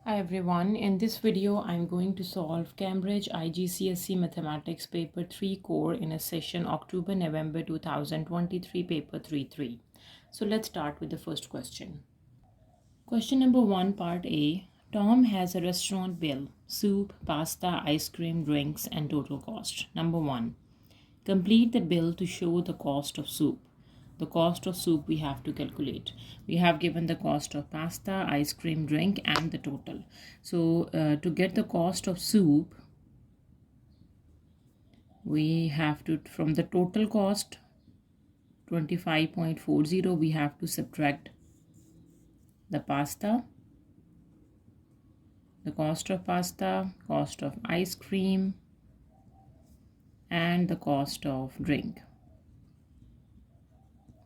Hi everyone, in this video I'm going to solve Cambridge IGCSE Mathematics Paper 3 core in a session October-November 2023 paper 3-3. So let's start with the first question. Question number 1, part A. Tom has a restaurant bill: soup, pasta, ice cream, drinks, and total cost. Number 1. Complete the bill to show the cost of soup. The cost of soup we have to calculate. We have given the cost of pasta, ice cream, drink, and the total. So to get the cost of soup, we have to, from the total cost 25.40, we have to subtract the pasta, the cost of pasta, cost of ice cream, and the cost of drink,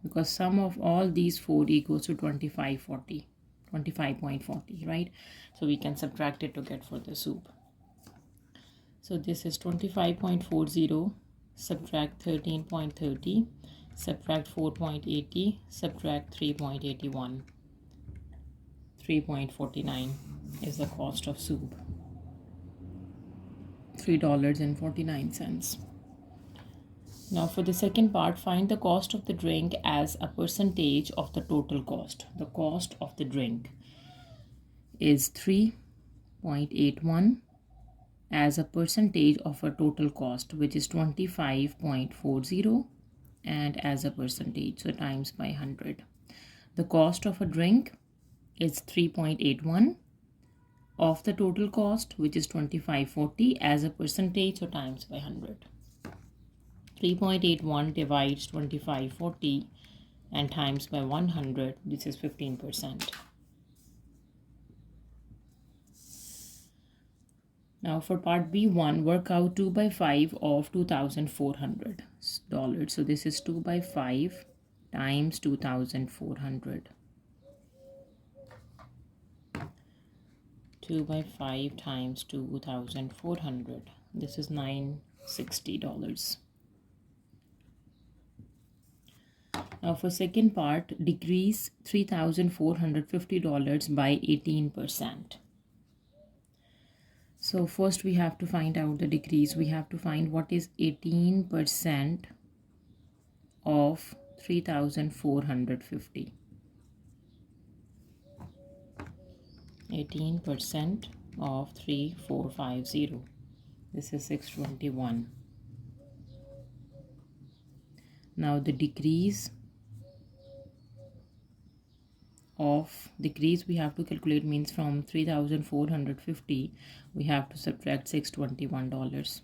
because sum of all these four equals to 25.40, right? So we can subtract it to get for the soup. So this is 25.40, subtract 13.30, subtract 4.80, subtract 3.81. 3.49 is the cost of soup. $3.49. Now for the second part, find the cost of the drink as a percentage of the total cost. The cost of the drink is 3.81 as a percentage of a total cost, which is 25.40, and as a percentage, so times by 100. The cost of a drink is 3.81 of the total cost, which is 25.40, as a percentage, so times by 100. 3.81 divides 25.40 and times by 100, this is 15%. Now for part B1, work out 2 by 5 of $2,400. So this is 2 by 5 times 2,400. 2 by 5 times 2,400. This is $960. Now for second part, decrease $3,450 by 18%. So first we have to find out the decrease. We have to find what is 18% of 3,450. 18% of 3,450. This is 621. Now the decrease we have to calculate, means from 3,450 we have to subtract $621.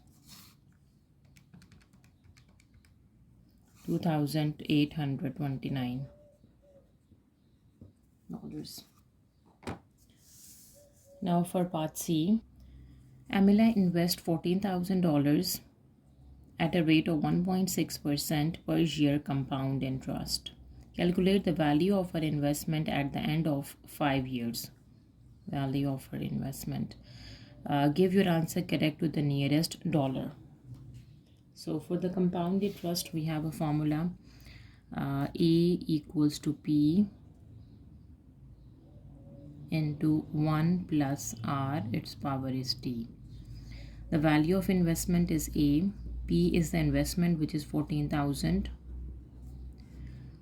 $2,829. Now for part C, Amila invests $14,000 at a rate of 1.6% per year compound interest. Calculate the value of her investment at the end of 5 years. Value of her investment. Give your answer correct to the nearest dollar. So for the compound interest, we have a formula. A equals to P into 1 plus R, its power is T. The value of investment is A. P is the investment, which is 14,000.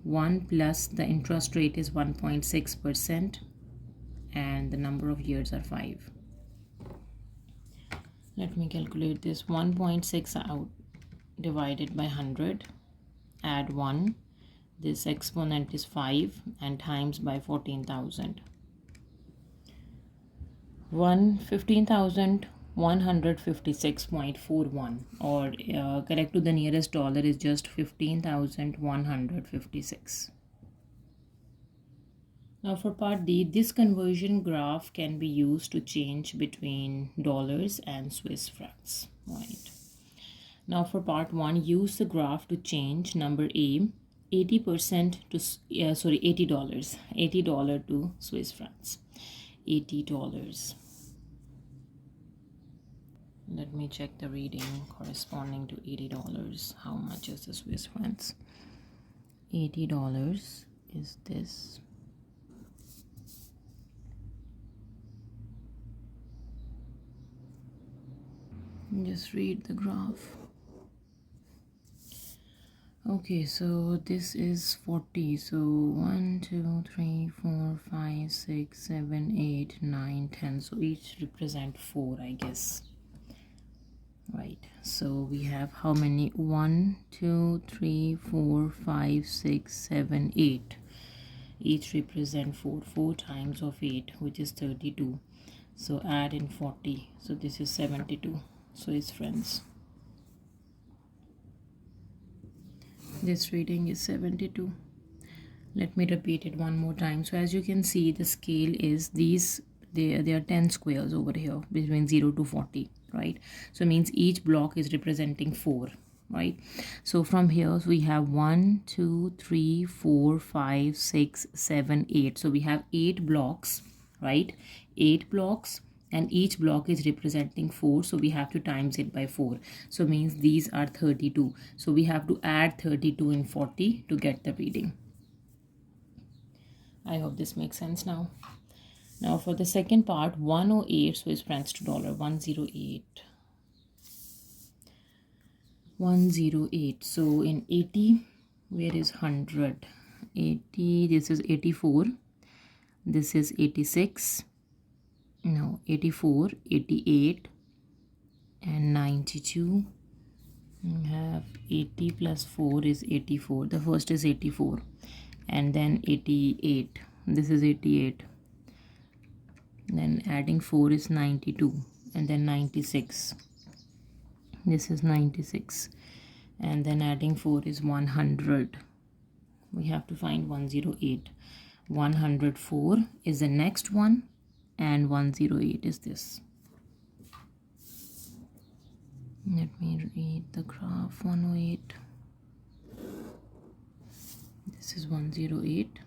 1 plus the interest rate is 1.6%, and the number of years are 5. Let me calculate this. 1.6 out divided by 100, add 1, this exponent is 5, and times by 14,000. 15,156.41, or correct to the nearest dollar is just 15,156. Now for part D, this conversion graph can be used to change between dollars and Swiss francs. Right. Now for part 1, use the graph to change number A, 80% to $80. $80 to Swiss francs. $80. Let me check the reading corresponding to $80. How much is the Swiss francs? $80 is this. Just read the graph. Okay, so this is 40. So 1, 2, 3, 4, 5, 6, 7, 8, 9, 10. So each represent 4, I guess. Right, so we have how many? 1, 2, 3, 4, 5, 6, 7, 8. Each represent 4 times of 8, which is 32. So add in 40. So this is 72. So it's friends. This reading is 72. Let me repeat it one more time. So as you can see, the scale is these, there are 10 squares over here between 0 to 40, right? So it means each block is representing 4, right? So from here we have 1, 2, 3, 4, 5, 6, 7, 8. So we have 8 blocks, right? 8 blocks, and each block is representing 4, so we have to times it by 4. So means these are 32. So we have to add 32 in 40 to get the reading. I hope this makes sense now. Now for the second part, 108 Swiss francs to dollar. 108. 108. So in 80, where is 100? 80, this is 84. This is 86. No, 84, 88, and 92. We have 80 plus 4 is 84. The first is 84. And then 88. This is 88. Then adding 4 is 92. And then 96. This is 96. And then adding 4 is 100. We have to find 108. 104 is the next one. And 108 is this. Let me read the graph. 108. This is 108.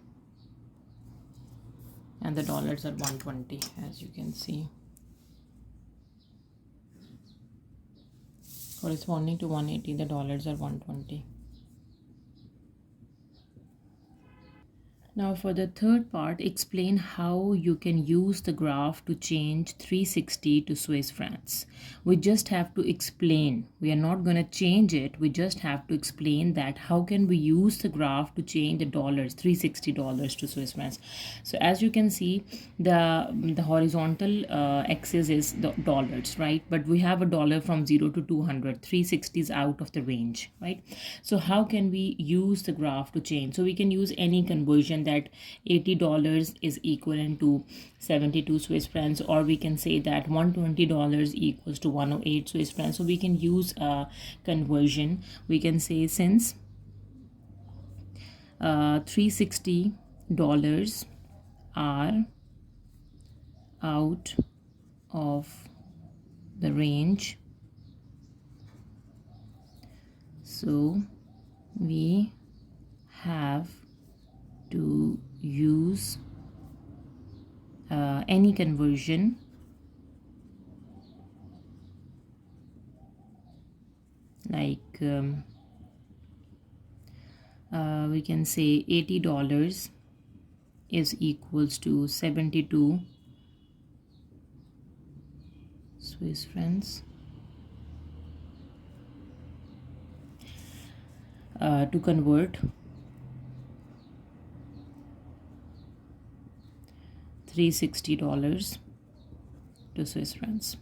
And the dollars are 120, as you can see. Corresponding to 180, the dollars are 120. Now for the third part, explain how you can use the graph to change 360 to Swiss francs. We just have to explain. We are not going to change it. We just have to explain that how can we use the graph to change the dollars, $360 to Swiss francs. So as you can see, the horizontal axis is the dollars, right? But we have a dollar from 0 to 200. 360 is out of the range, right? So how can we use the graph to change? So we can use any conversion, that $80 is equivalent to 72 Swiss francs, or we can say that $120 equals to 108 Swiss francs. So we can use a conversion. We can say since $360 are out of the range, so we have to use any conversion like we can say $80 is equals to 72 Swiss francs. To convert $360 to Swiss francs.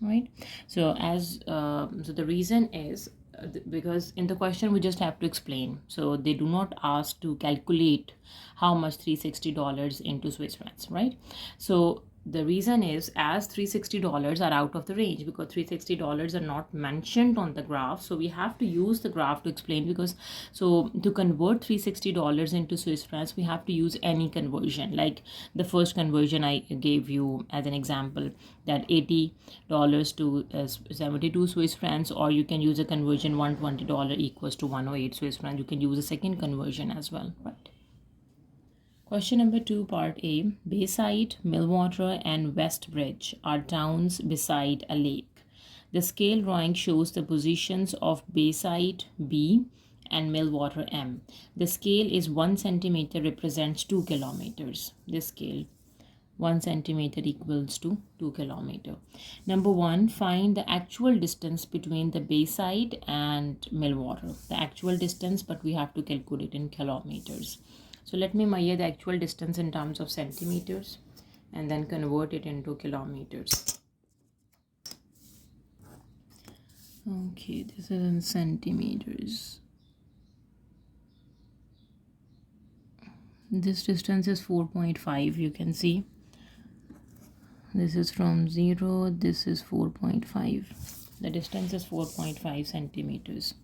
Right, so as so the reason is because in the question we just have to explain. So they do not ask to calculate how much $360 into Swiss francs, right? So the reason is as $360 are out of the range, because $360 are not mentioned on the graph. So we have to use the graph to explain, because so to convert $360 into Swiss francs, we have to use any conversion. Like the first conversion I gave you as an example, that $80 to 72 Swiss francs, or you can use a conversion $120 equals to 108 Swiss francs. You can use a second conversion as well, right? Question number 2, part A. Bayside, Millwater, and Westbridge are towns beside a lake. The scale drawing shows the positions of Bayside B and Millwater M. The scale is 1 centimeter represents 2 kilometers. This scale 1 centimeter equals to 2 kilometer. Number 1, find the actual distance between the Bayside and Millwater. The actual distance, but we have to calculate in kilometers. So let me measure the actual distance in terms of centimeters and then convert it into kilometers. Okay, this is in centimeters. This distance is 4.5, you can see. This is from 0, this is 4.5. The distance is 4.5 centimeters.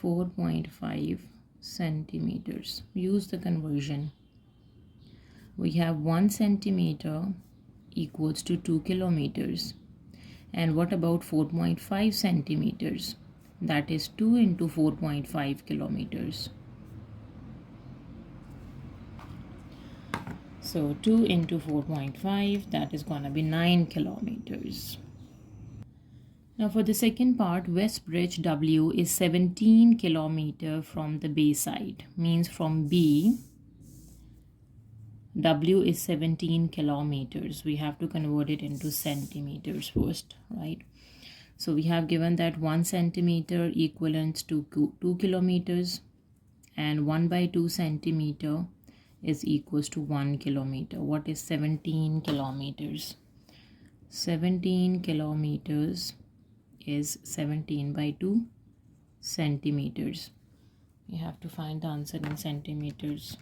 4.5 centimeters. Use the conversion. We have 1 centimeter equals to 2 kilometers. And what about 4.5 centimeters? That is 2 into 4.5 kilometers. So 2 into 4.5, that is going to be 9 kilometers. Now for the second part, Westbridge W is 17 kilometer from the Bayside. Means from B, W is 17 kilometers. We have to convert it into centimeters first, right? So we have given that 1 centimeter equivalent to 2 kilometers and 1 by 2 centimeter is equals to 1 kilometer. What is 17 kilometers? 17 kilometers is 17 by 2 centimeters. You have to find the answer in centimeters.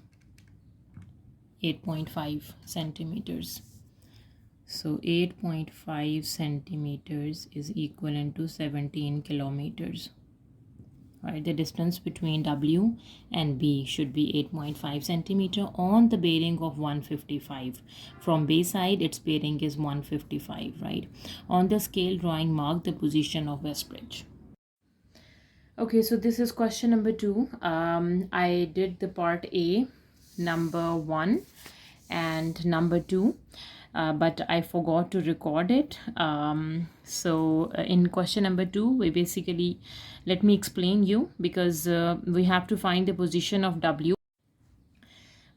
8.5 centimeters. So 8.5 centimeters is equivalent to 17 kilometers. Right, the distance between W and B should be 8.5 centimeter on the bearing of 155. From Bayside, its bearing is 155, right? On the scale drawing, mark the position of Westbridge. Okay, so this is question number 2. I did the part A, number 1 and number 2. But I forgot to record it. So in question number 2, we basically, let me explain you, because we have to find the position of W.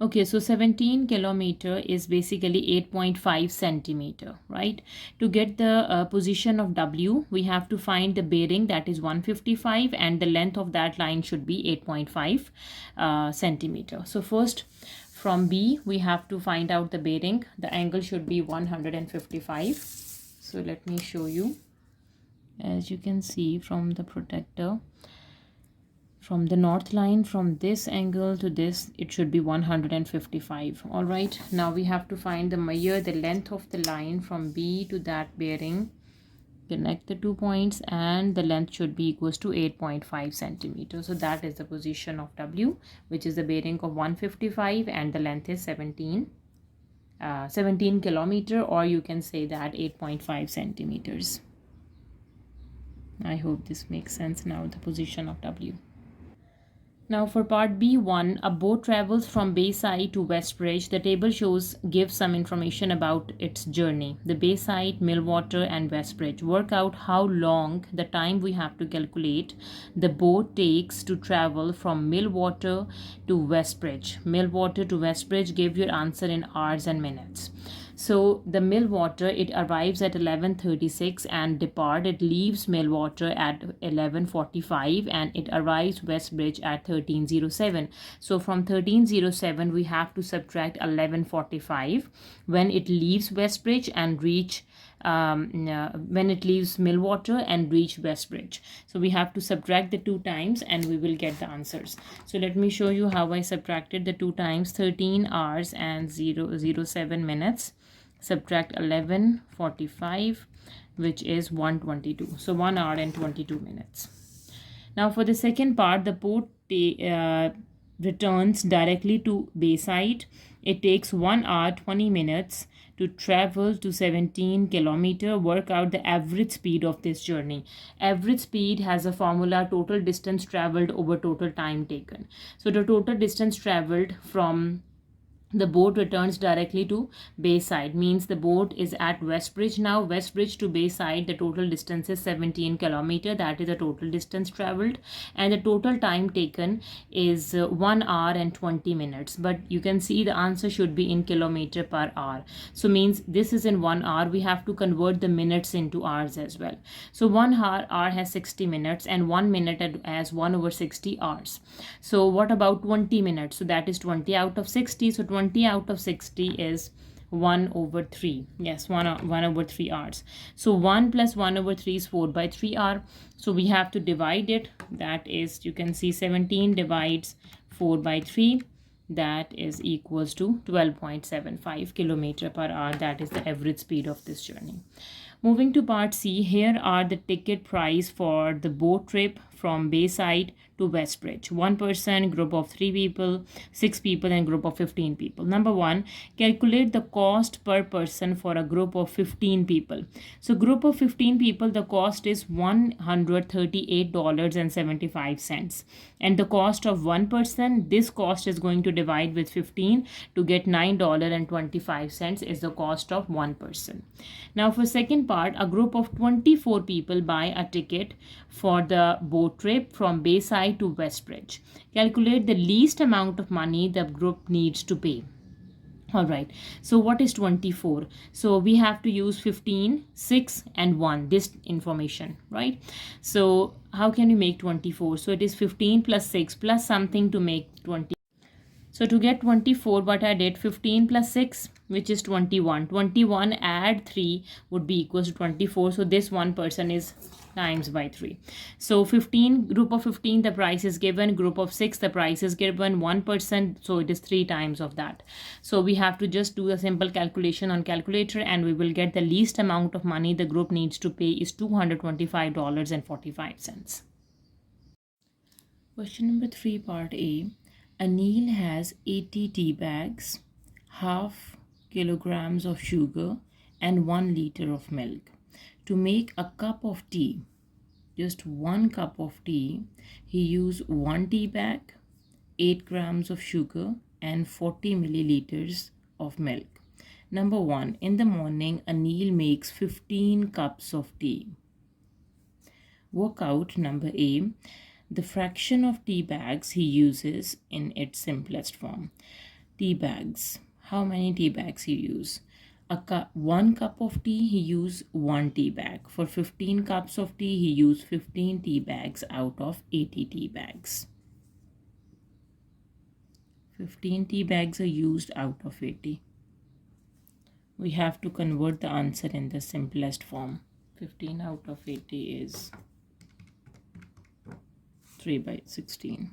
Okay, so 17 kilometer is basically 8.5 centimeter, right? To get the position of W, we have to find the bearing, that is 155, and the length of that line should be 8.5 centimeter. So first, from B, we have to find out the bearing. The angle should be 155. So let me show you. As you can see from the protector, from the north line, from this angle to this, it should be 155. All right. Now we have to find the measure the length of the line from B to that bearing. Connect the 2 points, and the length should be equals to 8.5 centimeters. So that is the position of W, which is the bearing of 155, and the length is 17 kilometer, or you can say that 8.5 centimeters. I hope this makes sense now, the position of W. Now for part B1, a boat travels from Bayside to Westbridge. The table gives some information about its journey. The Bayside, Millwater and Westbridge. Work out how long the time we have to calculate the boat takes to travel from Millwater to Westbridge. Millwater to Westbridge, give your answer in hours and minutes. So the Millwater, it arrives at 11:36 and depart. It leaves Millwater at 11:45 and it arrives Westbridge at 13:07. So from 13:07 we have to subtract 11:45 when it leaves Westbridge and reach when it leaves Millwater and reach Westbridge. So we have to subtract the 2 times and we will get the answers. So let me show you how I subtracted the 2 times. 13 hours and 007 minutes. Subtract 11:45, which is 1:22. So 1 hour and 22 minutes. Now for the second part, the boat returns directly to Bayside. It takes 1 hour 20 minutes to travel to 17 kilometer. Work out the average speed of this journey. Average speed has a formula: total distance traveled over total time taken. So the total distance traveled from The boat returns directly to Bayside, means the boat is at Westbridge now. Westbridge to Bayside, the total distance is 17 kilometer. That is the total distance traveled, and the total time taken is 1 hour and 20 minutes. But you can see the answer should be in kilometer per hour. So means this is in 1 hour. We have to convert the minutes into hours as well. So 1 hour has 60 minutes, and 1 minute as 1 over 60 hours. So what about 20 minutes? So that is 20 out of 60. So 20 out of 60 is 1 over 3. Yes, 1 over 3 hours. So 1 plus 1 over 3 is 4 by 3 hour. So we have to divide it. That is, you can see 17 divides 4 by 3. That is equals to 12.75 kilometer per hour. That is the average speed of this journey. Moving to part C, here are the ticket price for the boat trip from Bayside to Westbridge. One person, group of 3 people, 6 people, and group of 15 people. Number 1, calculate the cost per person for a group of 15 people. So group of 15 people, the cost is $138.75. And the cost of one person, this cost is going to divide with 15 to get $9.25 is the cost of one person. Now for second part, a group of 24 people buy a ticket for the boat trip from Bayside to Westbridge. Calculate the least amount of money the group needs to pay. All right, so what is 24? So we have to use 15, 6 and 1, this information, right? So how can we make 24? So it is 15 plus 6 plus something to make 20. So to get 24, what I did, 15 plus 6, which is 21. 21 add 3 would be equals to 24. So this one person is times by 3. So 15, group of 15, the price is given. Group of 6, the price is given. 1%, so it is 3 times of that. So we have to just do a simple calculation on calculator, and we will get the least amount of money the group needs to pay is $225.45. Question number 3, part A. Anil has 80 tea bags, half kilograms of sugar, and 1 liter of milk. To make a cup of tea, just 1 cup of tea, he used 1 tea bag, 8 grams of sugar, and 40 milliliters of milk. Number 1, in the morning, Anil makes 15 cups of tea. Work out number A, the fraction of tea bags he uses in its simplest form. Tea bags. How many tea bags he use? 1 cup of tea, he use 1 tea bag. For 15 cups of tea, he use 15 tea bags out of 80 tea bags. 15 tea bags are used out of 80. We have to convert the answer in the simplest form. 15 out of 80 is 3 by 16.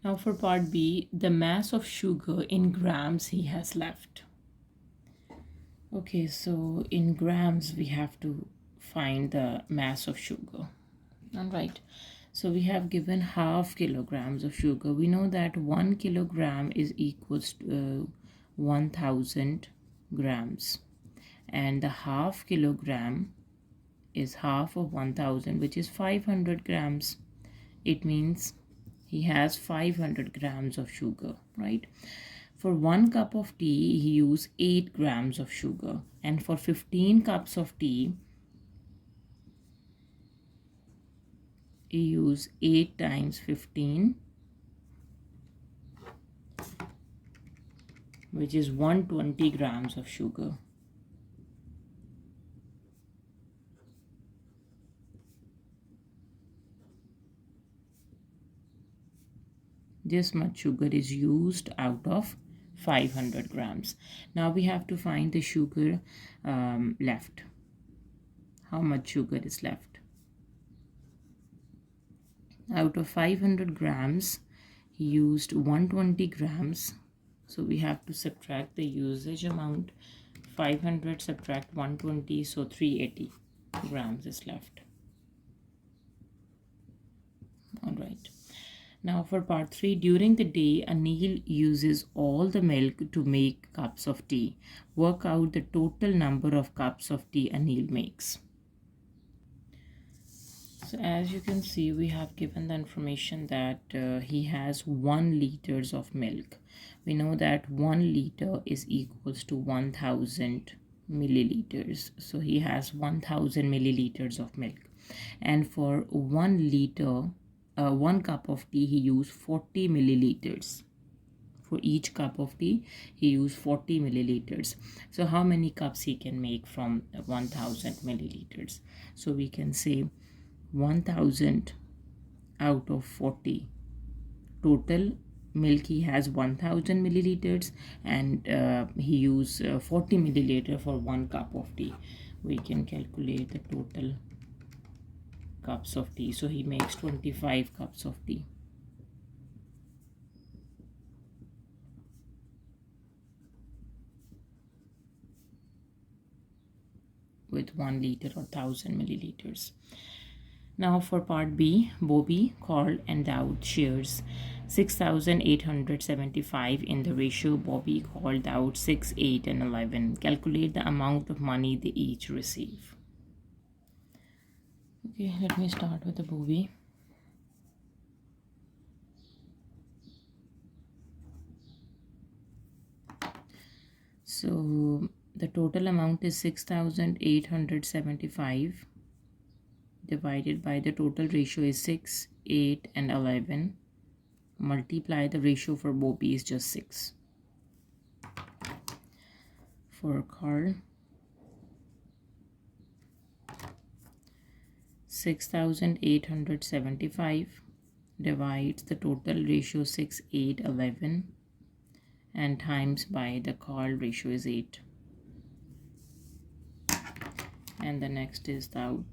Now for part B, the mass of sugar in grams he has left. Okay, so in grams we have to find the mass of sugar. All right, so we have given half kilograms of sugar. We know that 1 kilogram is equals to 1000 grams, and the half kilogram is half of 1000, which is 500 grams. It means he has 500 grams of sugar, right? For 1 cup of tea, he used 8 grams of sugar. And for 15 cups of tea, he used 8 times 15, which is 120 grams of sugar. This much sugar is used out of 500 grams. Now we have to find the sugar left. How much sugar is left? Out of 500 grams, he used 120 grams. So we have to subtract the usage amount. 500 subtract 120, so 380 grams is left. All right. Now for part 3, during the day, Anil uses all the milk to make cups of tea. Work out the total number of cups of tea Anil makes. So as you can see, we have given the information that he has 1 liters of milk. We know that 1 liter is equals to 1000 milliliters. So he has 1000 milliliters of milk. And for 1 liter, 1 cup of tea, he used 40 milliliters. For each cup of tea, he used 40 milliliters. So how many cups he can make from 1000 milliliters? So we can say 1000 out of 40. Total milk he has 1000 milliliters, and he used 40 milliliter for 1 cup of tea. We can calculate the total cups of tea. So he makes 25 cups of tea. With 1 liter or 1000 milliliters. Now for part B, Bobby, Carl and Dowd shares 6,875 in the ratio Bobby, Carl, Dowd 6, 8 and 11. Calculate the amount of money they each receive. Okay, let me start with the Bobby. So the total amount is 6,875 divided by the total ratio is 6, 8 and 11. Multiply the ratio for Bobby is just 6. For Carl, 6,875 divides the total ratio 6, 8, 11 and times by the Carl ratio is 8. And the next is Dowd.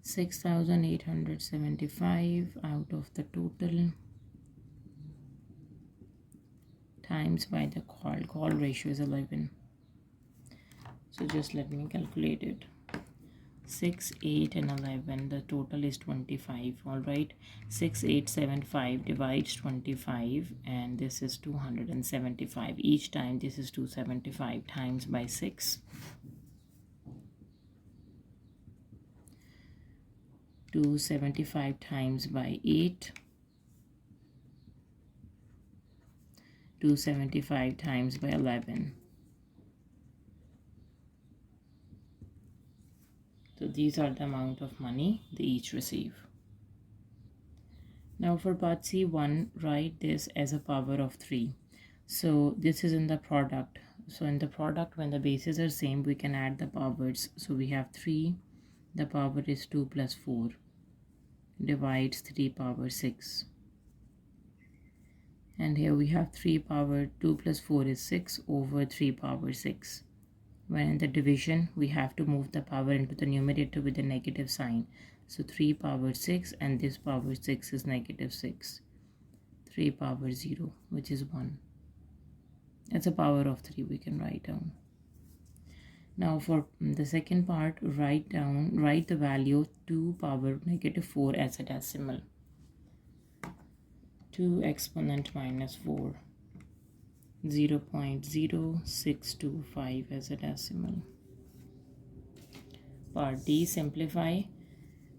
6,875 out of the total times by the Carl ratio is 11. So just let me calculate it. 6, 8 and 11, the total is 25. All right, 6,875 divides 25 and this is 275. Each time this is 275 times by 6. 275 times by 8. 275 times by 11. So these are the amount of money they each receive. Now for part C1, write this as a power of 3. So this is in the product. So in the product, when the bases are same, we can add the powers. So we have 3, the power is 2 plus 4, divides 3 power 6. And here we have 3 power 2 plus 4 is 6 over 3 power 6. When in the division, we have to move the power into the numerator with a negative sign. So 3 power 6 and this power 6 is negative 6. 3 power 0, which is 1. It's a power of 3 we can write down. Now for the second part, write the value 2 power negative 4 as a decimal. 2 exponent minus 4. 0.0625 as a decimal. Part D, simplify.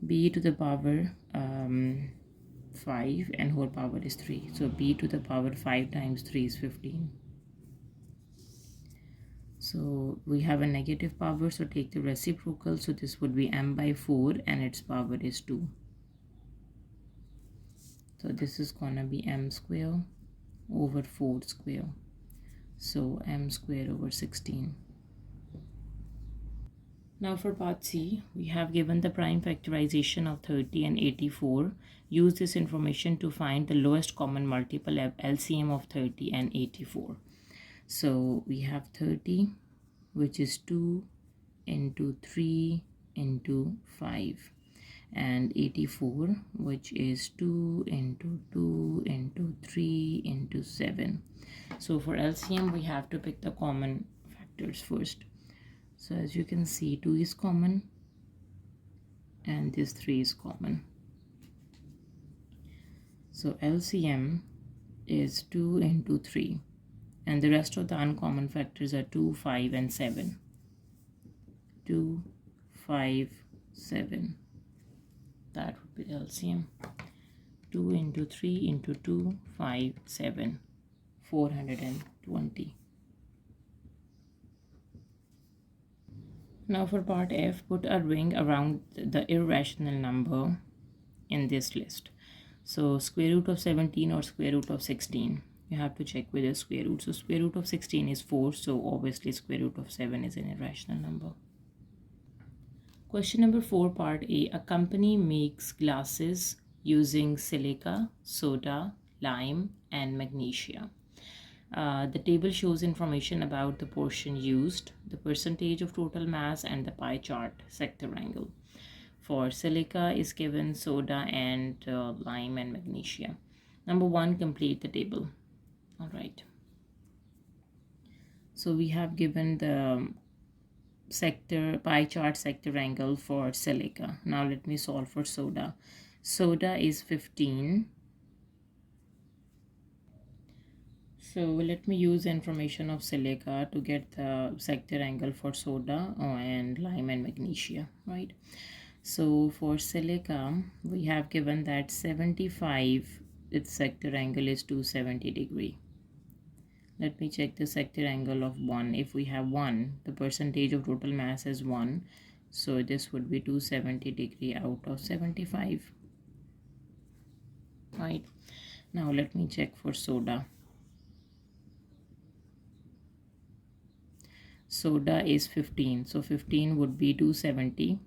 B to the power 5 and whole power is 3. So B to the power 5 times 3 is 15. So we have a negative power, so take the reciprocal. So this would be m by 4 and its power is 2. So this is gonna be m square over 4 square. So m square over 16. Now for part C, we have given the prime factorization of 30 and 84. Use this information to find the lowest common multiple of LCM of 30 and 84. So we have 30, which is 2 into 3 into 5. And 84, which is 2 into 2 into 3 into 7. So for LCM, we have to pick the common factors first. So as you can see, 2 is common and this 3 is common. So LCM is 2 into 3. and the rest of the uncommon factors are 2, 5 and 7. 2, 5, 7. That would be the LCM. 2 into 3 into 2, 5, 7. 420. Now for part F, put a ring around the irrational number in this list. So square root of 17 or square root of 16. You have to check with the square root. So square root of 16 is 4. So obviously square root of 7 is an irrational number. Question number 4, part A. A company makes glasses using silica, soda, lime, and magnesia. The table shows information about the portion used, the percentage of total mass, and the pie chart sector angle. For silica is given soda and lime and magnesia. Number 1, complete the table. All right. So we have given the sector pie chart sector angle for silica. Now let me solve for soda. Soda is 15. So let me use information of silica to get the sector angle for soda and lime and magnesia, right? So for silica, we have given that 75, its sector angle is 270 degree. Let me check the sector angle of 1. If we have 1, the percentage of total mass is 1. So this would be 270 degree out of 75. Right. Now let me check for soda. Soda is 15. So 15 would be 270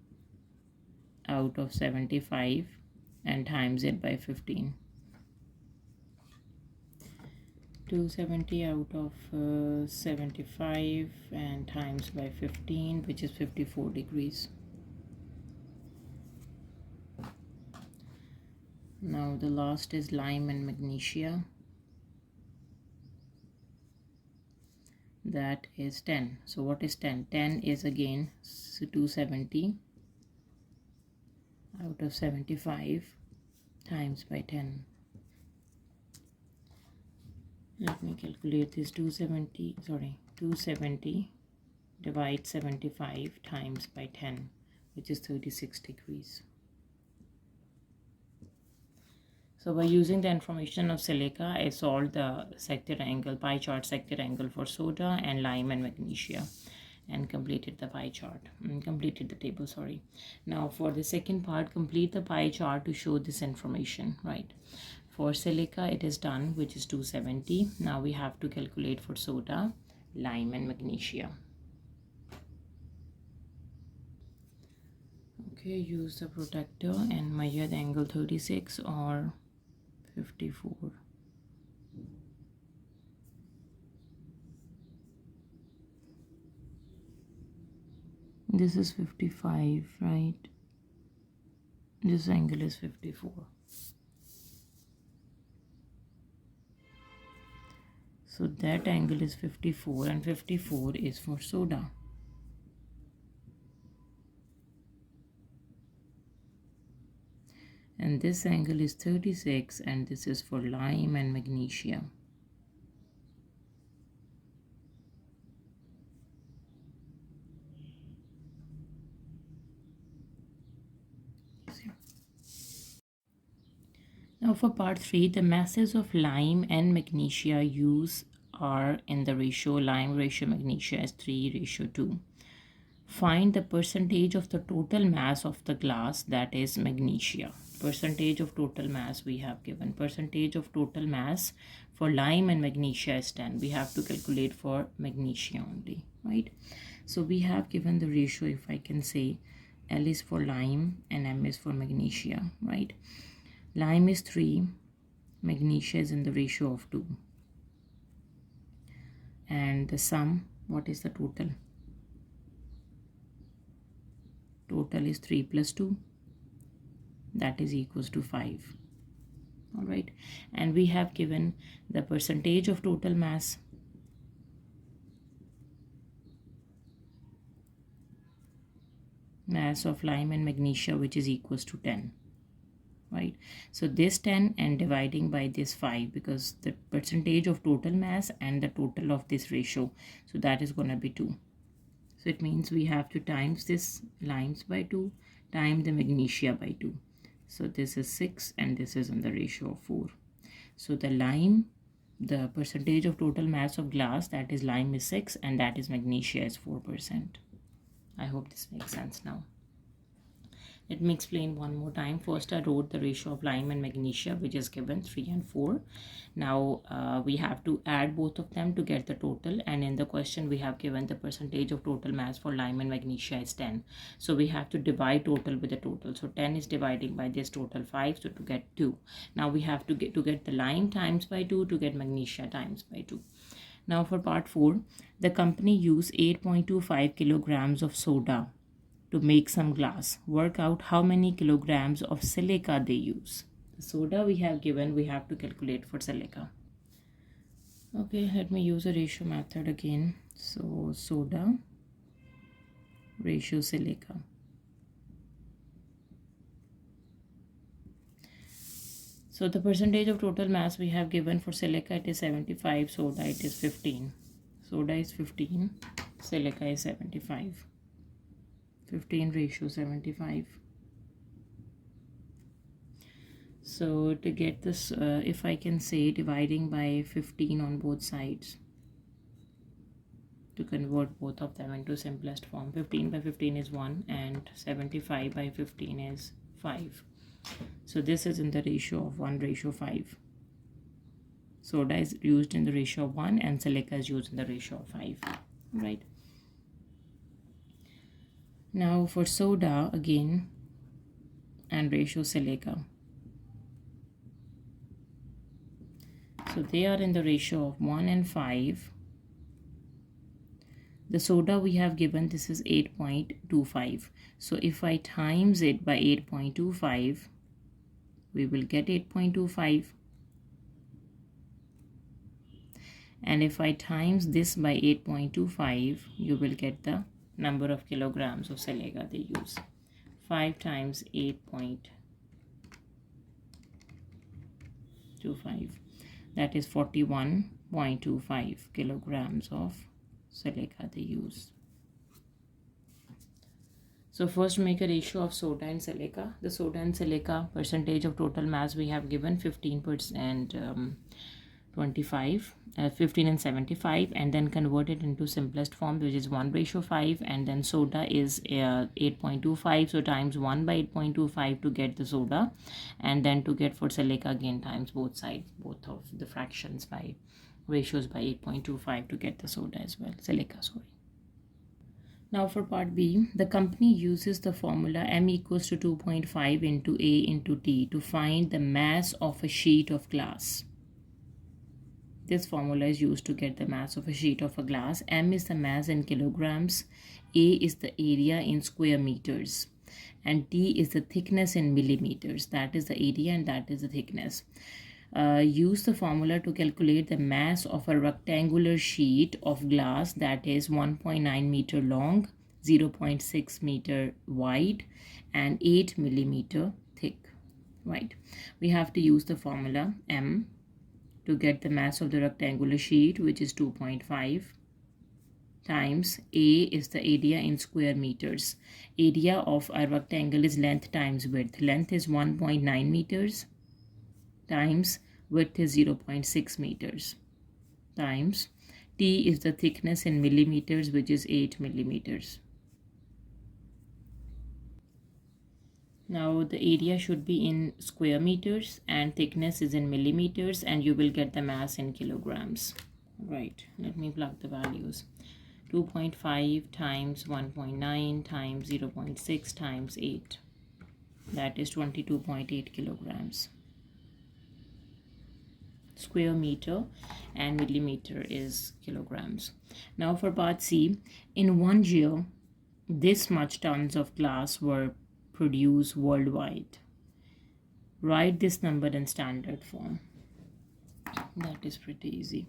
out of 75 and times it by 15. 270 out of 75 and times by 15, which is 54 degrees. Now the last is lime and magnesia. That is 10. So what is 10? 10 is again 270 out of 75 times by 10. Let me calculate this. 270 divide 75 times by 10, which is 36 degrees. So by using the information of silica, I solved the sector angle, pie chart sector angle for soda and lime and magnesia, and completed the pie chart, completed the table, sorry. Now for the second part, complete the pie chart to show this information, right? For silica, it is done, which is 270. Now we have to calculate for soda, lime and magnesia. Okay, use the protractor and measure the angle 36 or 54. This is 55, right? This angle is 54. So that angle is 54 and 54 is for soda. And this angle is 36 and this is for lime and magnesia. Now for part 3, the masses of lime and magnesia used are in the ratio lime ratio magnesia is 3:2. Find the percentage of the total mass of the glass, that is magnesia. Percentage of total mass we have given. Percentage of total mass for lime and magnesia is 10. We have to calculate for magnesia only, right? So we have given the ratio, if I can say, L is for lime and M is for magnesia, right? Lime is 3, magnesia is in the ratio of 2. And the sum, what is the total? Total is 3 plus 2, that is equals to 5. All right, and we have given the percentage of total mass. Mass of lime and magnesia, which is equals to 10, right? So this 10 and dividing by this 5, because the percentage of total mass and the total of this ratio, so that is going to be 2. So it means we have to times this limes by 2 times the magnesia by 2. So this is 6 and this is in the ratio of 4. So the percentage of total mass of glass, that is lime, is 6 and that is magnesia is 4%. I hope this makes sense now. Let me explain one more time. First, I wrote the ratio of lime and magnesia, which is given 3 and 4. Now, we have to add both of them to get the total. And in the question, we have given the percentage of total mass for lime and magnesia is 10. So we have to divide total with the total. So 10 is dividing by this total 5, so to get 2. Now we have to get the lime times by 2 to get magnesia times by 2. Now for part 4, the company used 8.25 kilograms of soda to make some glass. Work out how many kilograms of silica they use. The soda we have given, we have to calculate for silica. Okay, let me use a ratio method again. So soda ratio silica. So the percentage of total mass we have given for silica, it is 75, soda it is 15. Soda is 15, silica is 75. 15 ratio 75. So to get this, if I can say dividing by 15 on both sides to convert both of them into simplest form. 15 by 15 is 1 and 75 by 15 is 5. So this is in the ratio of 1:5. Soda is used in the ratio of 1 and silica is used in the ratio of 5, right? Now for soda again and ratio silica. So they are in the ratio of 1 and 5. The soda we have given, this is 8.25. So if I times it by 8.25, we will get 8.25. And if I times this by 8.25, you will get the number of kilograms of silica they use. 5 times 8.25, that is 41.25 kilograms of silica they use. So first make a ratio of soda and silica. The soda and silica percentage of total mass we have given 15%, 25, 15 and 75, and then convert it into simplest form, which is 1:5, and then soda is 8.25, so times 1 by 8.25 to get the soda, and then to get for silica again times both sides, both of the fractions by ratios by 8.25 to get the soda as well, silica, sorry. Now for part B, the company uses the formula m equals to 2.5 into A into T to find the mass of a sheet of glass. This formula is used to get the mass of a sheet of a glass. M is the mass in kilograms, A is the area in square meters, and T is the thickness in millimeters. That is the area and that is the thickness. Use the formula to calculate the mass of a rectangular sheet of glass that is 1.9 meter long, 0.6 meter wide, and 8 millimeter thick. Right. We have to use the formula M to get the mass of the rectangular sheet, which is 2.5, times A is the area in square meters. Area of a rectangle is length times width. Length is 1.9 meters times width is 0.6 meters times T is the thickness in millimeters, which is 8 millimeters. Now the area should be in square meters and thickness is in millimeters, and you will get the mass in kilograms. Right, let me plug the values. 2.5 times 1.9 times 0.6 times 8. That is 22.8 kilograms. Square meter and millimeter is kilograms. Now for part C, in 1 year, this much tons of glass were produced worldwide. Write this number in standard form. That is pretty easy.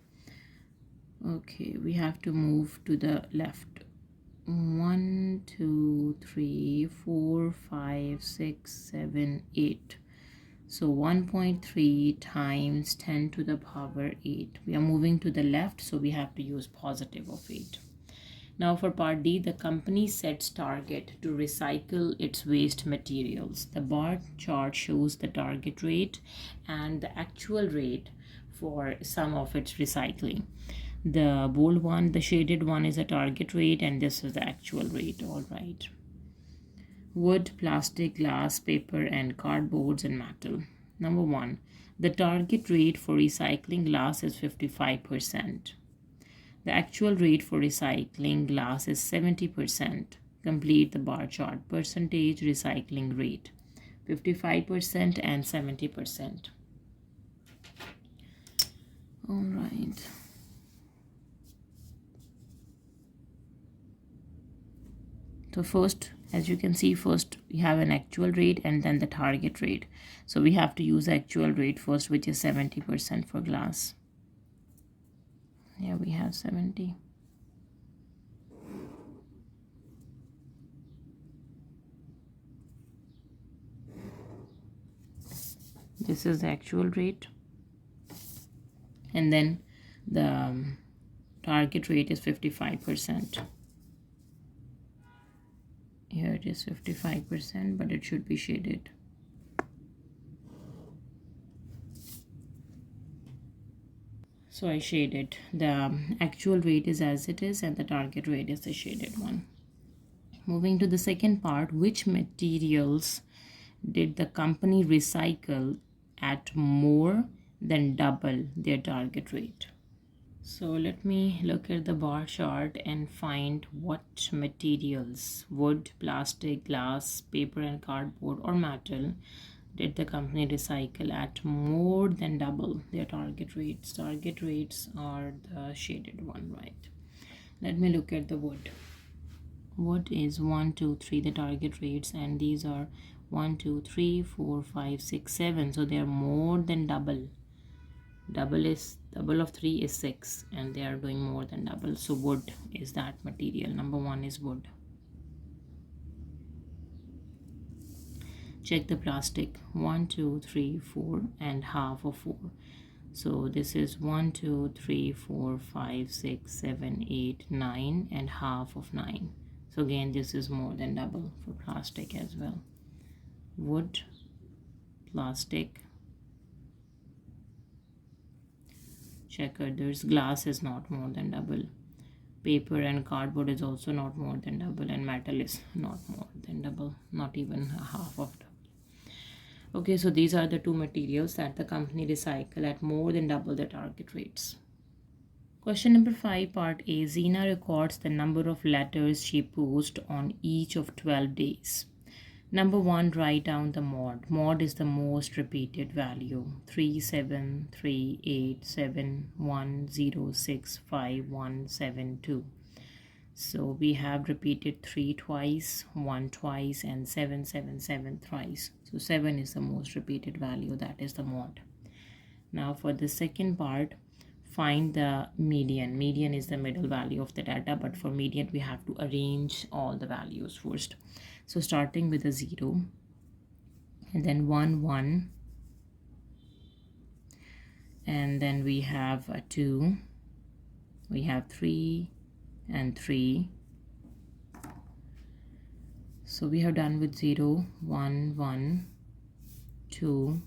Okay, we have to move to the left. 1, 2, 3, 4, 5, 6, 7, 8. So 1.3 times 10 to the power 8. We are moving to the left, so we have to use positive of 8. Now for part D, the company sets target to recycle its waste materials. The bar chart shows the target rate and the actual rate for some of its recycling. The bold one, the shaded one, is a target rate, and this is the actual rate. All right. Wood, plastic, glass, paper, and cardboards and metal. Number one, the target rate for recycling glass is 55%. The actual rate for recycling glass is 70%. Complete the bar chart. Percentage recycling rate, 55% and 70%. All right. So first, as you can see, first we have an actual rate and then the target rate. So we have to use actual rate first, which is 70% for glass. Here we have 70. This is the actual rate. And then the target rate is 55%. Here it is 55%, but it should be shaded. So I shaded. The actual rate is as it is and the target rate is the shaded one. Moving to the second part, which materials did the company recycle at more than double their target rate? So let me look at the bar chart and find what materials, wood, plastic, glass, paper and cardboard or metal, did the company recycle at more than double their target rates. Target rates are the shaded one, right? Let me look at the wood. Wood is 1, 2, 3, the target rates, and these are 1, 2, 3, 4, 5, 6, 7. So they are more than double. Double of 3 is 6, and they are doing more than double. So wood is that material. Number one is wood. Check the plastic. 1, 2, 3, 4 and half of 4. So this is 1, 2, 3, 4, 5, 6, 7, 8, 9 and half of 9. So again, this is more than double for plastic as well. Wood, plastic, check others. Glass is not more than double. Paper and cardboard is also not more than double, and metal is not more than double, not even a half of double. Okay, so these are the two materials that the company recycle at more than double the target rates. Question number 5, part A. Zina records the number of letters she posts on each of 12 days. Number 1, write down the mod. Mod is the most repeated value. 3, 7, 3, 8, 7, 1, 0, 6, 5, 1, 7, 2. So we have repeated 3 twice, 1 twice, and 7, 7, 7 thrice. So 7 is the most repeated value, that is the mod. Now for the second part, find the median. Median is the middle value of the data, but for median we have to arrange all the values first. So starting with a 0, and then 1, 1, and then we have a 2, we have 3 and 3. So we have done with 0, 1, 1, 2,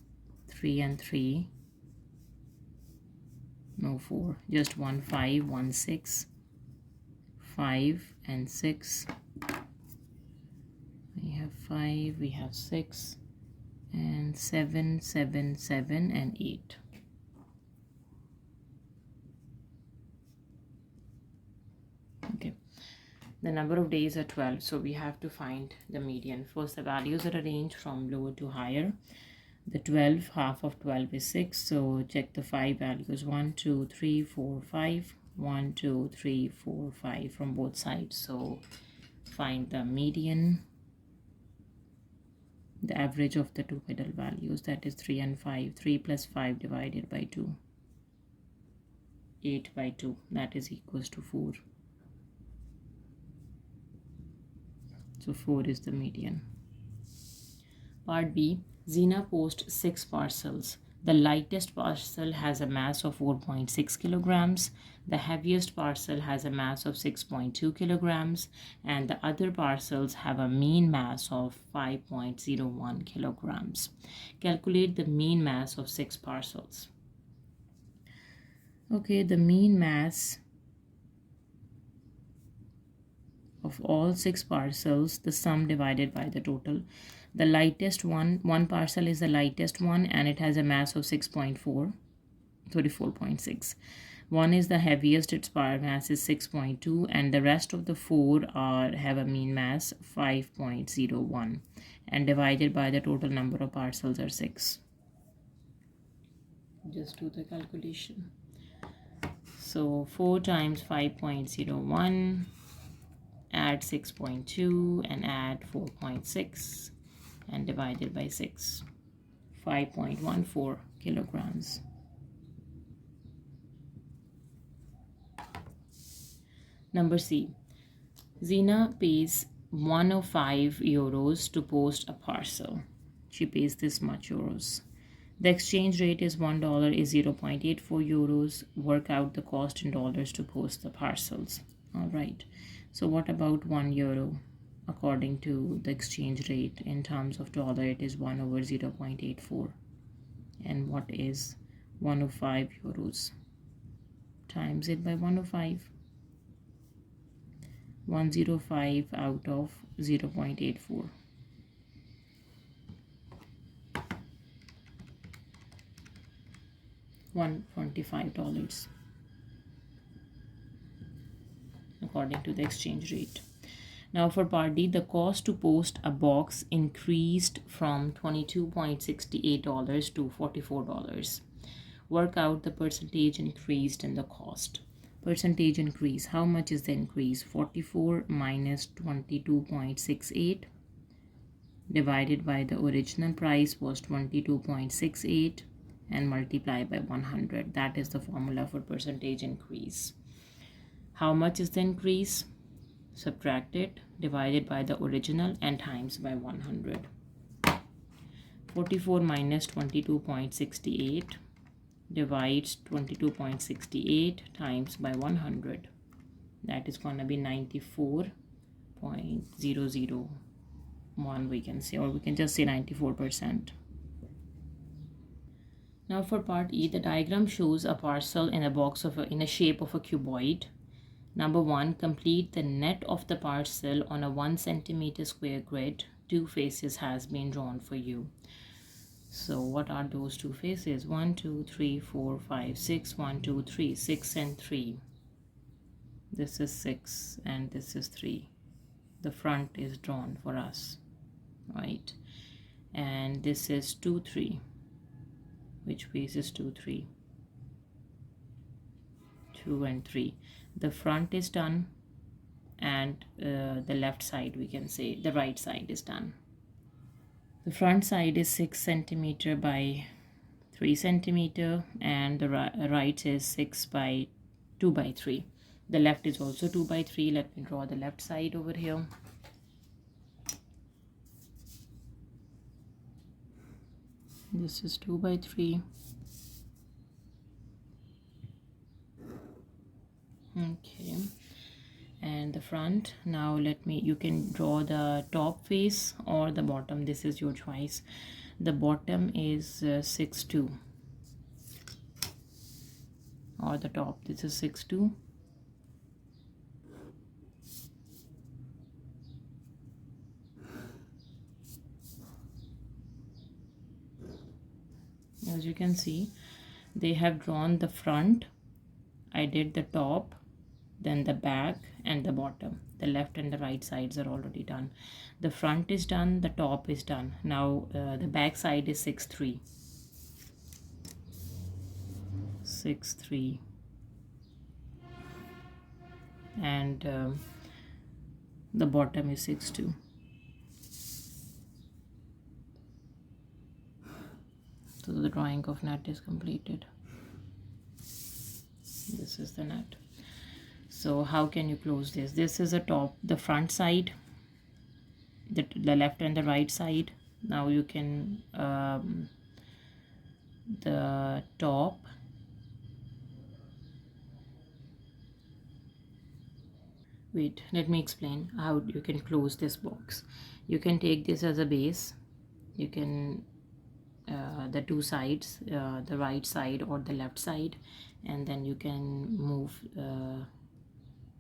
3 and 3. No 4, just 1, 5, 1, 6, 5 and 6. We have 5, we have 6 and 7, 7, 7 and 8. Okay, the number of days are 12, so we have to find the median. First, the values are arranged from lower to higher. The 12, half of 12 is 6, so check the 5 values. 1, 2, 3, 4, 5. 1, 2, 3, 4, 5 from both sides. So find the median, the average of the two middle values, that is 3 and 5. 3 plus 5 divided by 2. 8 by 2, that is equals to 4. So 4 is the median. Part B, Zina posts 6 parcels. The lightest parcel has a mass of 4.6 kilograms. The heaviest parcel has a mass of 6.2 kilograms. And the other parcels have a mean mass of 5.01 kilograms. Calculate the mean mass of 6 parcels. Okay, the mean mass of all 6 parcels, the sum divided by the total. The lightest one parcel is the lightest one and it has a mass of 6.4, 34.6. One is the heaviest, its mass is 6.2, and the rest of the 4 have a mean mass 5.01 and divided by the total number of parcels are 6. Just do the calculation. So 4 times 5.01, add 6.2 and add 4.6 and divided by 6, 5.14 kilograms. Number C. Zina pays 105 euros to post a parcel. She pays this much euros. The exchange rate is $1 is 0.84 euros. Work out the cost in dollars to post the parcels. All right. So what about 1 euro? According to the exchange rate in terms of dollar, it is 1 over 0.84. And what is 105 euros? Times it by 105. 105 out of 0.84. $125 according to the exchange rate. Now for part D, the cost to post a box increased from $22.68 to $44. Work out the percentage increased in the cost. Percentage increase, how much is the increase? 44 minus 22.68 divided by the original price was 22.68 and multiply by 100. That is the formula for percentage increase. How much is the increase? Subtract it, divided by the original and times by 100. 44 minus 22.68 divides 22.68 times by 100. That is going to be 94.001, we can say, or we can just say 94%. Now for part E, the diagram shows a parcel in a box in a shape of a cuboid. Number 1, complete the net of the parcel on a 1 centimeter square grid. 2 faces has been drawn for you. So what are those 2 faces? 1, 2, 3, 4, 5, 6. 1, 2, 3, 6 and 3. This is 6 and this is 3. The front is drawn for us, right? And this is 2, 3. Which face is 2, 3? 2 and 3. The front is done and the left side, we can say the right side is done. The front side is 6 centimeter by 3 centimeter and the right is 6 by 2 by 3. The left is also 2 by 3. Let me draw the left side over here. This is 2 by 3. Okay, and the front, now you can draw the top face or the bottom. This is your choice. The bottom is 6, 2, or the top, this is 6, 2. As you can see, they have drawn the front. I did the top, then the back and the bottom. The left and the right sides are already done. The front is done, the top is done. Now the back side is 6, 3. 6, 3. And the bottom is 6, 2. So the drawing of net is completed. This is the net. So how can you close this? This is a top, the front side, the left and the right side. Now you can the top, wait, let me explain how you can close this box. You can take this as a base. You can the two sides, the right side or the left side, and then you can move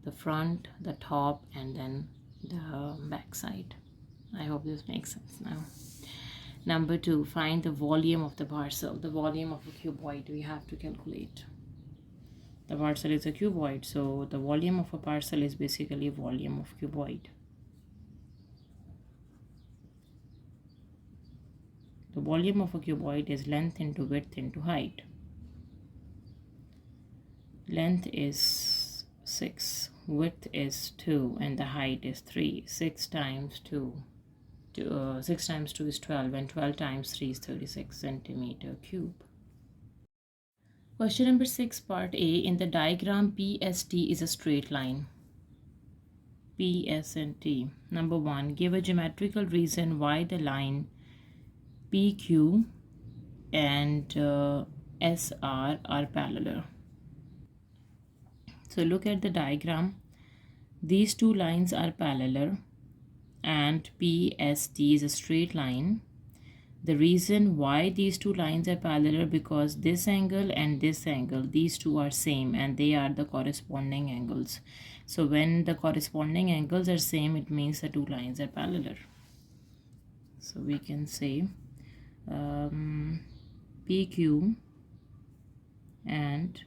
the front, the top, and then the back side. I hope this makes sense now. Number 2, find the volume of the parcel. The volume of a cuboid we have to calculate. The parcel is a cuboid, so the volume of a parcel is basically volume of cuboid. The volume of a cuboid is length into width into height. Length is 6, width is 2, and the height is 3. 6 times 2 is 12, and 12 times 3 is 36 centimeter cube. Question number 6, part A. In the diagram, PST is a straight line. PS and T. Number 1, give a geometrical reason why the line PQ and SR are parallel. So look at the diagram. These two lines are parallel and PST is a straight line. The reason why these two lines are parallel, because this angle and this angle, these two are same and they are the corresponding angles. So when the corresponding angles are same, it means the two lines are parallel. So we can say PQ and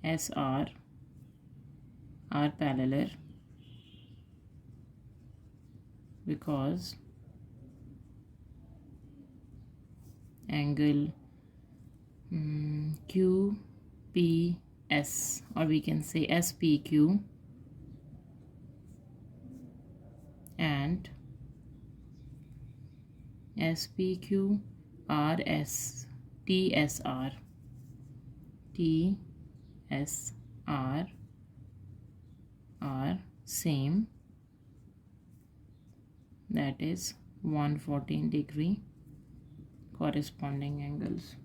SR are parallel because angle QPS, or we can say SPQ and SPQ RS TSR are same, that is 114-degree corresponding angles.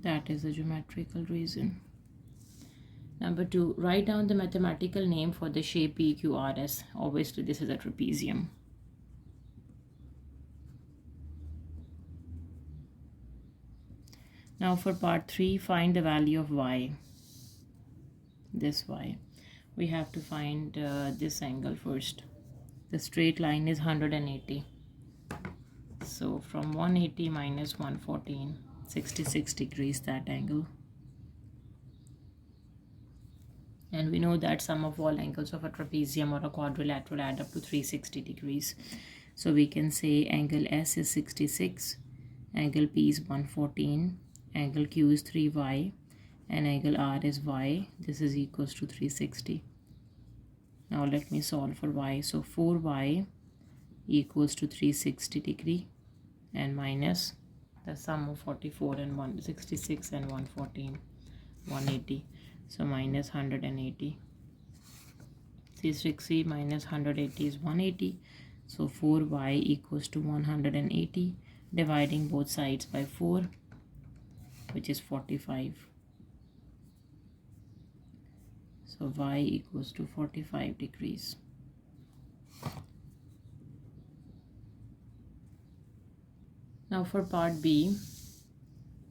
That is a geometrical reason. Number 2, write down the mathematical name for the shape PQRS. Obviously, this is a trapezium. Now for part 3, find the value of y. This y. We have to find this angle first. The straight line is 180. So from 180 minus 114, 66 degrees, that angle. And we know that sum of all angles of a trapezium or a quadrilateral add up to 360 degrees. So we can say angle S is 66, angle P is 114, angle Q is 3y, and angle R is y. This is equals to 360. Now let me solve for y. So 4y equals to 360 degree and minus the sum of 44 and 166 and 114, 180. So minus 180. 360 minus 180 is 180. So 4y equals to 180. Dividing both sides by 4, which is 45. So y equals to 45 degrees. Now for part B.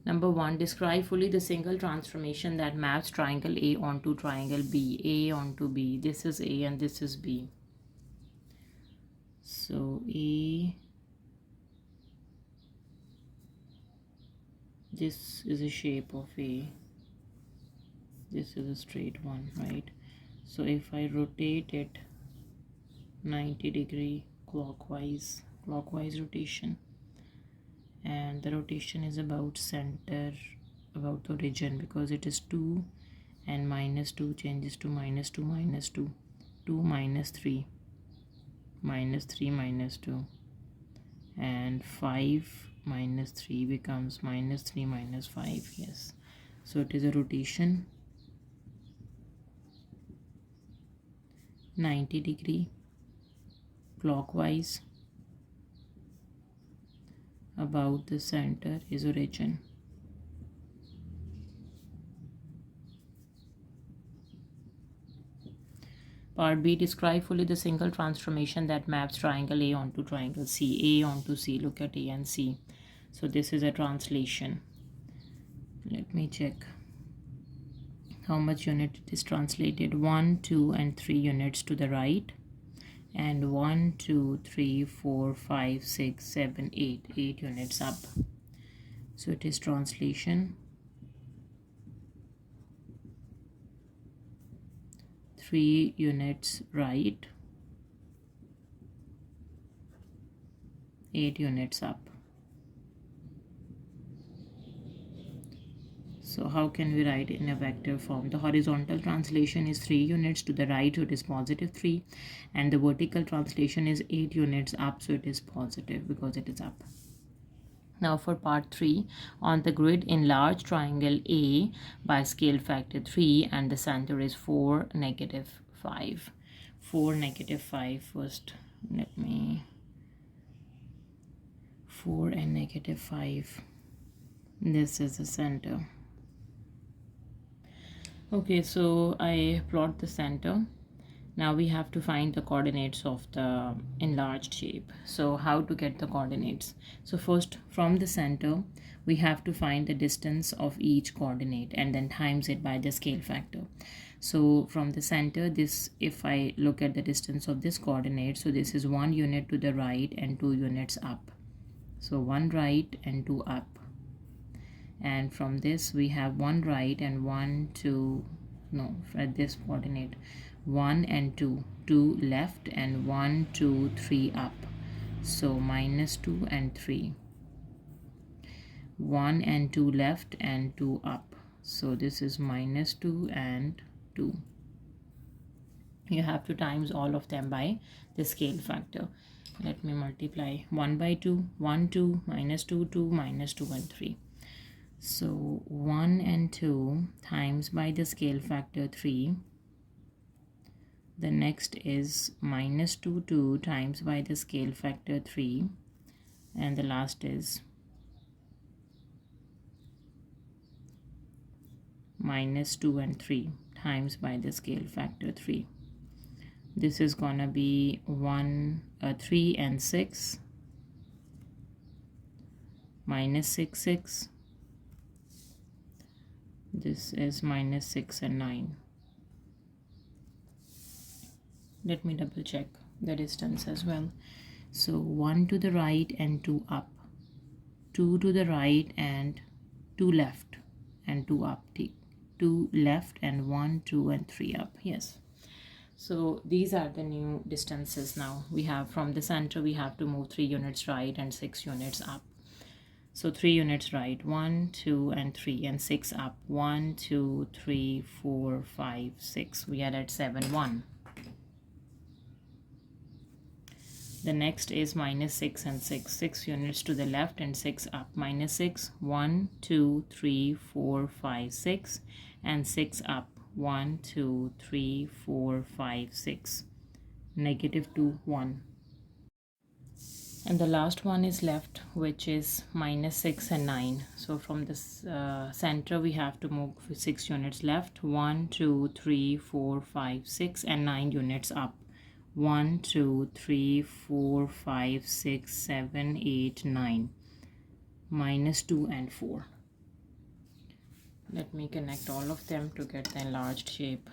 Number 1, describe fully the single transformation that maps triangle A onto triangle B. A onto B. This is A and this is B. So A, this is a shape of A. This is a straight one, right? So if I rotate it 90-degree clockwise rotation, and the rotation is about center, about the origin, because it is 2 and minus 2 changes to minus 2 minus 2, 2 minus 3 minus 3 minus 2, and 5 minus 3 becomes minus 3 minus 5. Yes, so it is a rotation 90° clockwise. About the center is origin. Part B, describe fully the single transformation that maps triangle A onto triangle C. A onto C. Look at A and C. So this is a translation. Let me check how much unit it is translated. 1, 2, and 3 units to the right. And 1, 2, 3, 4, 5, 6, 7, 8. 8 units up. So it is translation. 3 units right, 8 units up. So how can we write in a vector form? The horizontal translation is 3 units to the right, so it is positive 3, and the vertical translation is 8 units up, so it is positive because it is up. Now for part 3, on the grid enlarge triangle A by scale factor 3 and the center is 4, negative 5. 4, negative 5 first. Let me 4 and negative 5. This is the center. Okay, so I plot the center. Now we have to find the coordinates of the enlarged shape. So how to get the coordinates? So first, from the center we have to find the distance of each coordinate and then times it by the scale factor. So from the center, this, if I look at the distance of this coordinate, so this is 1 unit to the right and 2 units up. So 1 right and 2 up. And from this we have 1 right and 1, 2, no, at this coordinate 1 and 2, 2 left and 1, 2, 3 up. So minus 2 and 3. 1 and 2 left and 2 up. So this is minus 2 and 2. You have to times all of them by the scale factor. Let me multiply 1 by 2, 1, 2, minus 2, 2, minus 2 and 3. So 1 and 2 times by the scale factor 3. The next is minus 2, 2 times by the scale factor 3. And the last is minus 2 and 3 times by the scale factor 3. This is gonna be 3 and 6. Minus 6, 6. This is minus 6 and 9. Let me double check the distance as well. So 1 to the right and 2 up. 2 to the right and 2 left and 2 up. 2 left and 1, 2 and 3 up. Yes. So these are the new distances now. We have from the center we have to move 3 units right and 6 units up. So 3 units right, 1, 2 and 3 and 6 up. 1, 2, 3, 4, 5, 6. We are at 7, 1. The next is minus 6 and 6. 6 units to the left and 6 up. Minus 6, 1, 2, 3, 4, 5, 6 and 6 up. 1, 2, 3, 4, 5, 6. Negative 2, 1. And the last one is left, which is minus 6 and 9. So from this center we have to move 6 units left. 1, 2, 3, 4, 5, 6 and 9 units up. 1, 2, 3, 4, 5, 6, 7, 8, 9. Minus 2 and 4. Let me connect all of them to get the enlarged shape.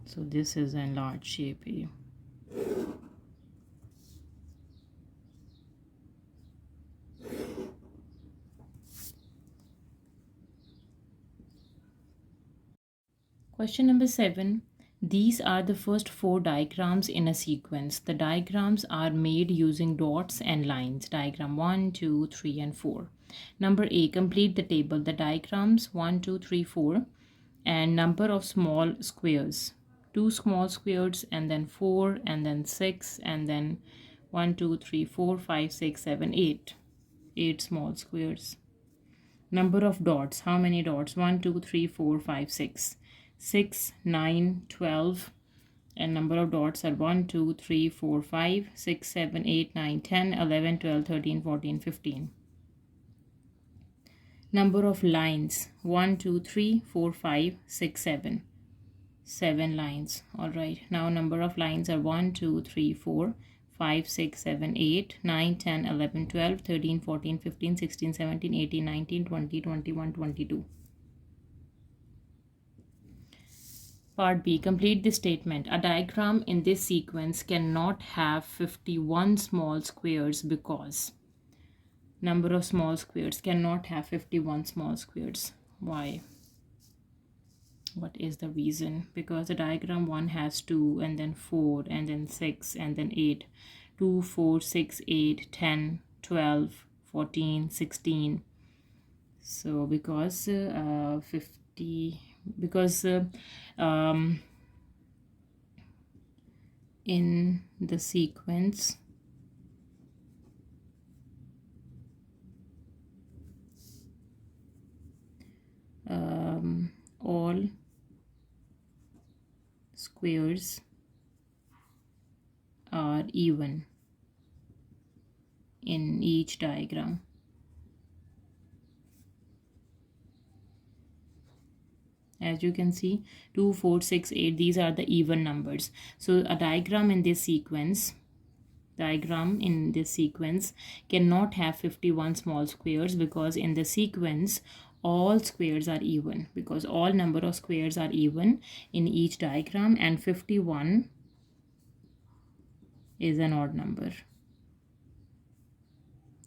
So this is an enlarged shape here. Question number 7. These are the first 4 diagrams in a sequence. The diagrams are made using dots and lines. Diagram 1, 2, 3 and 4. Number A, complete the table. The diagrams 1, 2, 3, 4 and number of small squares. 2 small squares and then 4 and then 6 and then 1, 2, 3, 4, 5, 6, 7, 8. 8 small squares. Number of dots. How many dots? 1, 2, 3, 4, 5, 6. 6, 9, 12. And number of dots are 1, 2, 3, 4, 5, 6, 7, 8, 9, 10, 11, 12, 13, 14, 15. Number of lines. 1, 2, 3, 4, 5, 6, 7. 7 lines. Alright. Now number of lines are 1, 2, 3, 4, 5, 6, 7, 8, 9, 10, 11, 12, 13, 14, 15, 16, 17, 18, 19, 20, 21, 22. Part B. Complete this statement. A diagram in this sequence cannot have 51 small squares because number of small squares cannot have 51 small squares. Why? What is the reason? Because the diagram 1 has 2 and then 4 and then 6 and then 8. 2, 4, 6, 8, 10, 12, 14, 16. So because 50, because in the sequence all squares are even in each diagram. As you can see, 2, 4, 6, 8, these are the even numbers. So a diagram in this sequence cannot have 51 small squares because in the sequence all squares are even, because all number of squares are even in each diagram, and 51 is an odd number.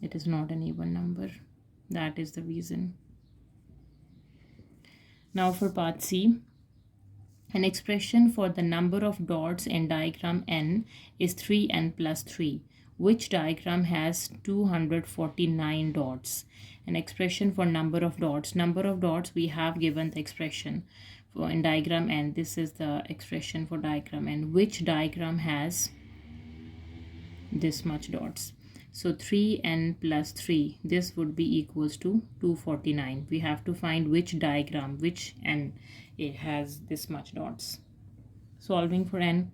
It is not an even number. That is the reason. Now for part C, an expression for the number of dots in diagram N is 3n plus 3. Which diagram has 249 dots? An expression for number of dots. Number of dots, we have given the expression for in diagram N. This is the expression for diagram N. Which diagram has this much dots? So 3n plus 3, this would be equals to 249. We have to find which diagram, which n it has this much dots. Solving for n,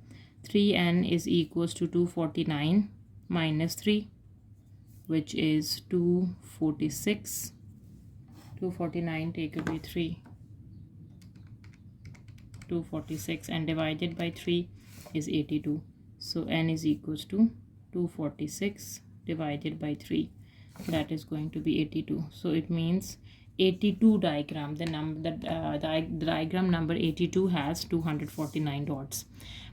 3n is equals to 249 minus 3, which is 246. 249 take away 3, 246, and divided by 3 is 82. So n is equals to 246 divided by 3, that is going to be 82. So it means 82 diagram, the diagram number 82 has 249 dots.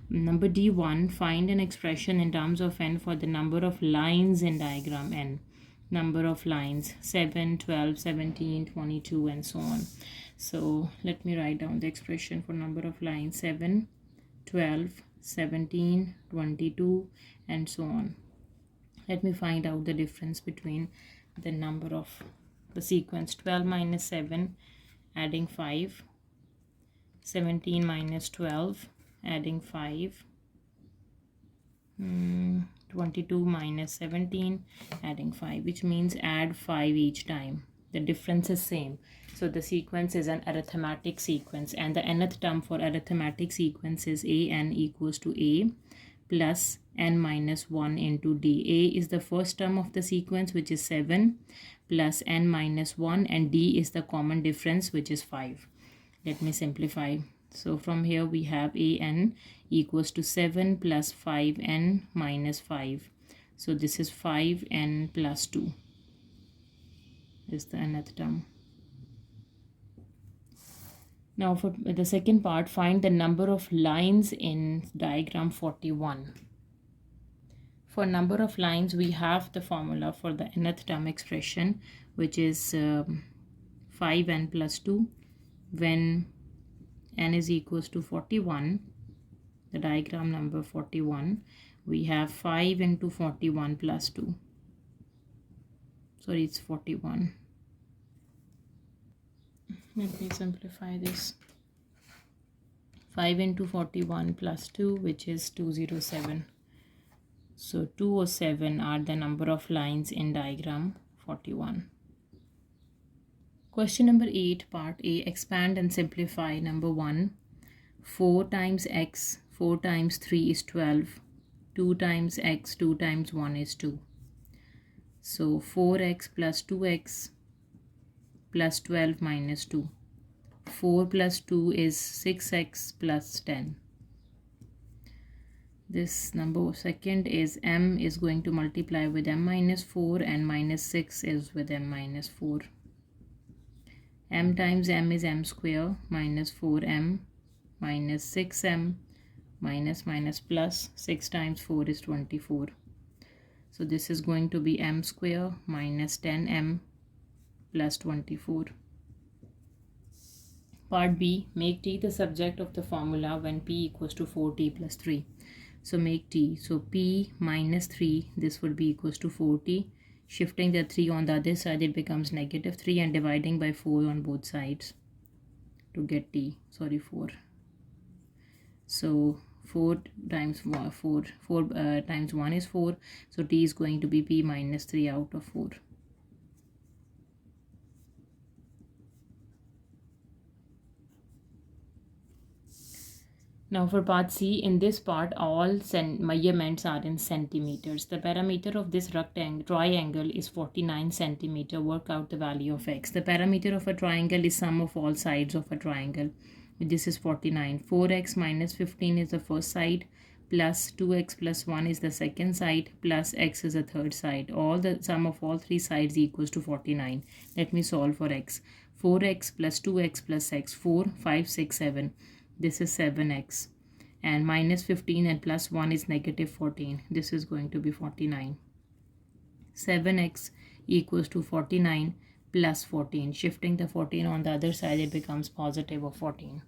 Number D1, find an expression in terms of n for the number of lines in diagram N. Number of lines 7, 12, 17, 22, and so on. So let me write down the expression for number of lines 7, 12, 17, 22, and so on. Let me find out the difference between the number of the sequence. 12 minus 7, adding 5. 17 minus 12, adding 5. 22 minus 17, adding 5, which means add 5 each time. The difference is same. So the sequence is an arithmetic sequence, and the nth term for arithmetic sequence is an equals to a plus n minus 1 into d. A is the first term of the sequence, which is 7, plus n minus 1, and d is the common difference, which is 5. Let me simplify. So from here we have an equals to 7 plus 5n minus 5. So this is 5n plus 2 is the nth term. Now for the second part, find the number of lines in diagram 41. For number of lines, we have the formula for the nth term expression, which is 5n plus 2. When n is equals to 41, the diagram number 41, we have 5 into 41 plus 2. Sorry, it's 41. Let me simplify this. 5 into 41 plus 2, which is 207. So 207 are the number of lines in diagram 41. Question number 8, part A, expand and simplify. Number 1, 4 times x, 4 times 3 is 12. 2 times x, 2 times 1 is 2. So 4x plus 2x plus 12 minus 2. 4 plus 2 is 6x plus 10. This number second is m is going to multiply with m minus 4 and minus 6 is with m minus 4. M times m is m square minus 4m minus 6m minus minus plus 6 times 4 is 24. So this is going to be m square minus 10m plus 24. Part B, make t the subject of the formula when p equals to 4t plus 3. So make t, so p minus 3, this would be equals to 4t. Shifting the 3 on the other side, it becomes negative 3 and dividing by 4 on both sides to get t, 4. So 4 times 1, 4 times 1 is 4. So t is going to be p minus 3 out of 4. Now for part C, in this part all measurements are in centimeters. The parameter of this triangle is 49 centimeter. Work out the value of x. The parameter of a triangle is sum of all sides of a triangle. This is 49. 4x minus 15 is the first side, plus 2x plus 1 is the second side, plus x is the third side. All the sum of all three sides equals to 49. Let me solve for x. 4x plus 2x plus x, 4, 5, 6, 7. This is 7x, and minus 15 and plus 1 is negative 14. This is going to be 49. 7x equals to 49 plus 14. Shifting the 14 on the other side, it becomes positive of 14.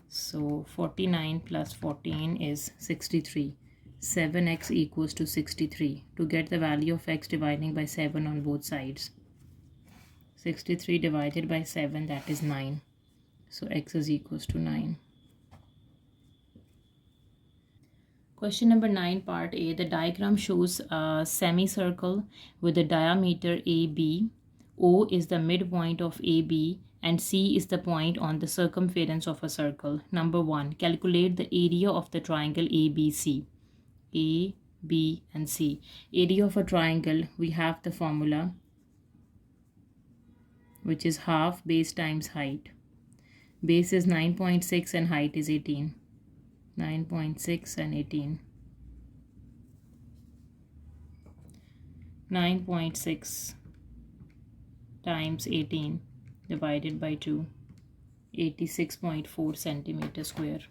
So 49 plus 14 is 63. 7x equals to 63. To get the value of x, dividing by 7 on both sides. 63 divided by 7, that is 9. So x is equals to 9. Question number 9, part A. The diagram shows a semicircle with a diameter AB. O is the midpoint of AB and C is the point on the circumference of a circle. Number 1. Calculate the area of the triangle ABC. A, B and C. Area of a triangle, we have the formula, which is half base times height. Base is 9.6 and height is 18. 9.6 and 18. 9.6 times 18 divided by 2. 86.4 centimeter square.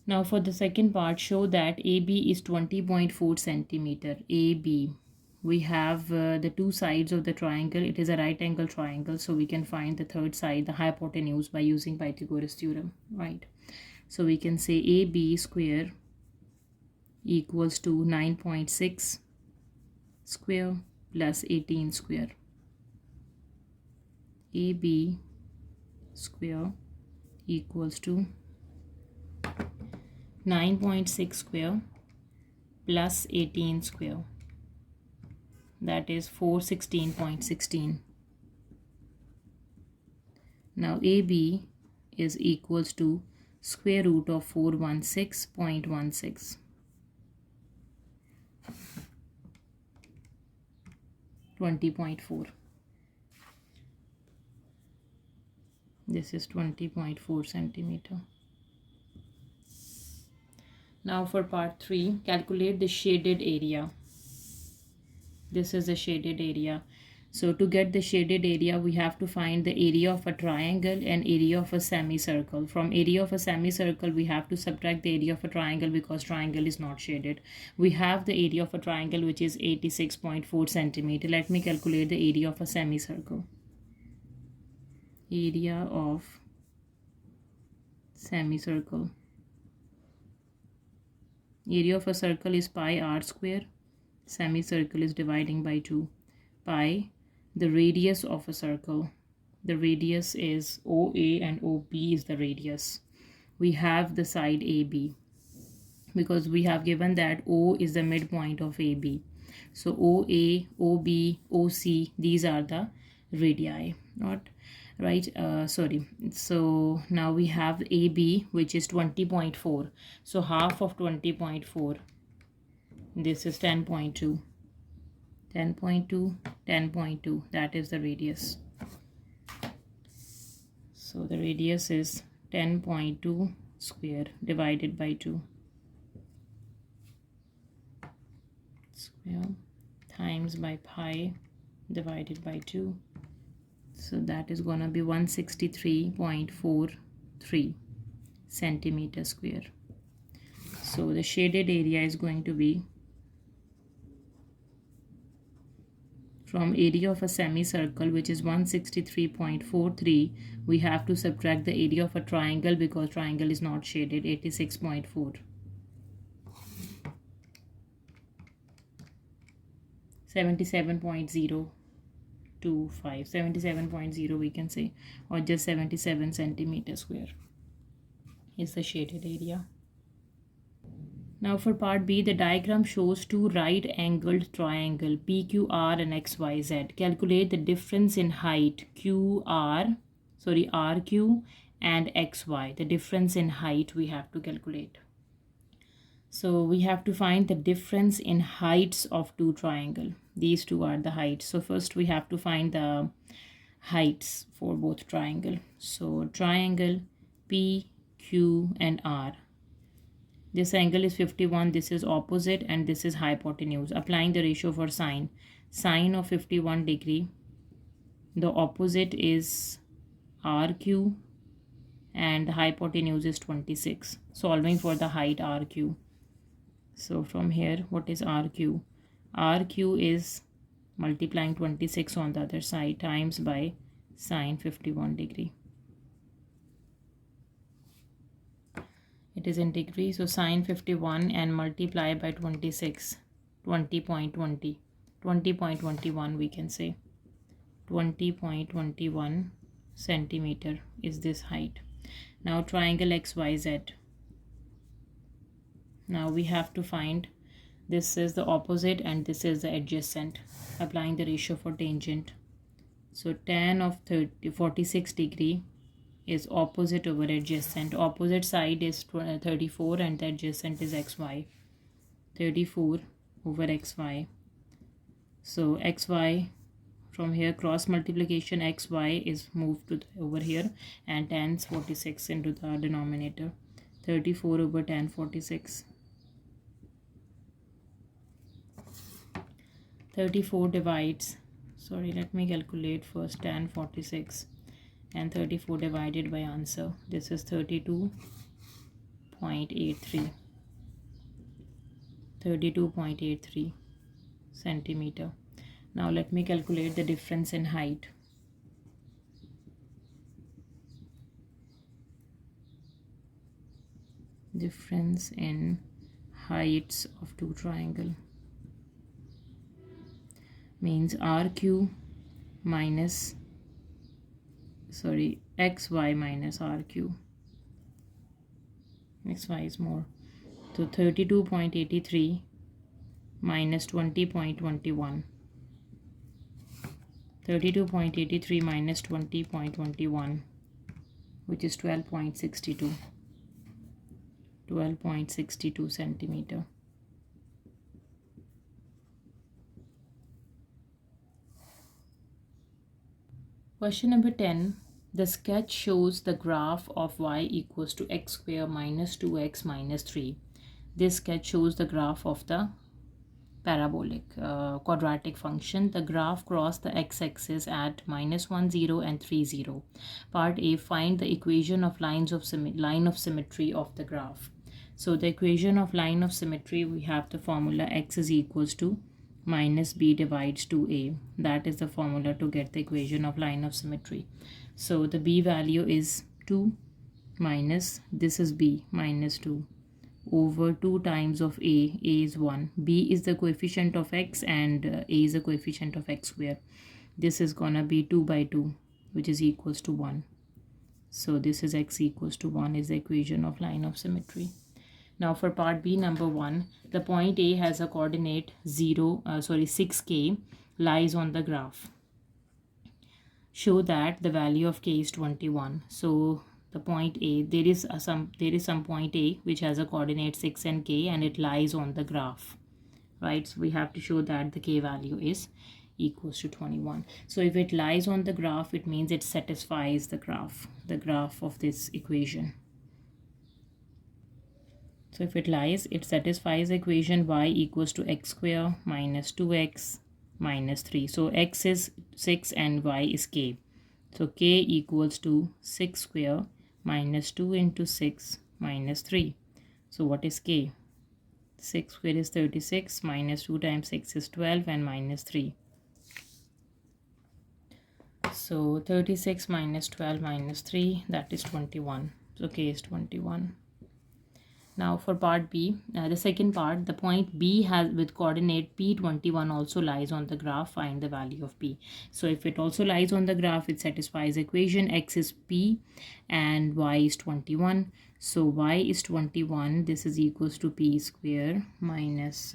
Now for the second part, show that AB is 20.4 centimeter. AB. We have the two sides of the triangle. It is a right angle triangle, so we can find the third side, the hypotenuse, by using Pythagoras theorem, right? So we can say AB square equals to 9.6 square plus 18 square. AB square equals to 9.6 square plus 18 square. That is 416.16. Now AB is equals to square root of 416.16. 20.4. This is 20.4 centimeter. Now for part 3, calculate the shaded area. This is the shaded area. So to get the shaded area, we have to find the area of a triangle and area of a semicircle. From area of a semicircle, we have to subtract the area of a triangle because triangle is not shaded. We have the area of a triangle, which is 86.4 centimeter. Let me calculate the area of a semicircle. Area of semicircle. Area of a circle is pi r square. Semicircle is dividing by 2. Pi, the radius of a circle. The radius is OA and OB is the radius. We have the side AB. because we have given that O is the midpoint of AB. So OA, OB, OC, these are the radii, not right? Sorry. So now we have AB, which is 20.4. So half of 20.4, this is 10.2. 10.2, 10.2, that is the radius. So the radius is 10.2 square divided by 2 square times by pi divided by 2. So that is going to be 163.43 centimeter square. So the shaded area is going to be, from area of a semicircle, which is 163.43, we have to subtract the area of a triangle because triangle is not shaded, 86.4. 77.025, 77.0 we can say, or just 77 centimeter square is the shaded area. Now for part B, the diagram shows two right-angled triangle PQR and XYZ. Calculate the difference in height RQ and XY. The difference in height we have to calculate. So we have to find the difference in heights of two triangle. These two are the heights. So first we have to find the heights for both triangle. So triangle P, Q and R. This angle is 51, this is opposite and this is hypotenuse. Applying the ratio for sine. Sine of 51 degree. The opposite is RQ and the hypotenuse is 26. Solving for the height RQ. So from here, what is RQ? RQ is multiplying 26 on the other side times by sine 51 degree. It is in degree, so sine 51 and multiply by 26, 20.20, 20.21 we can say. 20.21 centimeter is this height. Now triangle XYZ. Now we have to find, this is the opposite and this is the adjacent. Applying the ratio for tangent. So tan of 46 degree is opposite over adjacent. Opposite side is 34 and the adjacent is XY. 34 over XY. So XY, from here cross multiplication, XY is moved to over here and tan 46 into the denominator. 34 over tan 46. 34 divides, sorry, let me calculate first, tan 46 and 34 divided by answer. This is 32.83. 32.83 centimeter. Now let me calculate the difference in height. Difference in heights of two triangle means RQ minus, sorry, XY minus RQ. XY is more. So 32.83 minus 20.21. 32.83 minus 20.21, which is 12.62. 12.62 centimeter. Question number 10. The sketch shows the graph of y equals to x square minus 2x minus 3. This sketch shows the graph of the parabolic quadratic function. The graph crossed the x-axis at -1, 0 and 3, 0. Part A, find the equation of line of symmetry of the graph. So the equation of line of symmetry, we have the formula x is equals to minus b divides 2a. That is the formula to get the equation of line of symmetry. So the b value is 2 minus, this is b, minus 2 over 2 times of a is 1. B is the coefficient of x and a is the coefficient of x square. This is gonna be 2 by 2, which is equals to 1. So this is x equals to 1 is the equation of line of symmetry. Now for part B, number 1, the point A has a coordinate 6k, lies on the graph. Show that the value of k is 21. So the point A, there is some point A which has a coordinate 6 and k, and it lies on the graph, right? So we have to show that the k value is equals to 21. So if it lies on the graph, it means it satisfies the graph of this equation. So if it lies, it satisfies the equation y equals to x square minus 2x minus 3. So x is 6 and y is k. So k equals to 6 square minus 2 into 6 minus 3. So what is k? 6 square is 36, minus 2 times 6 is 12, and minus 3. So 36 minus 12 minus 3, that is 21. So k is 21. Now for part B, the second part, the point B has with coordinate P21 also lies on the graph. Find the value of P. So if it also lies on the graph, it satisfies equation x is P and y is 21. So y is 21. This is equals to P square minus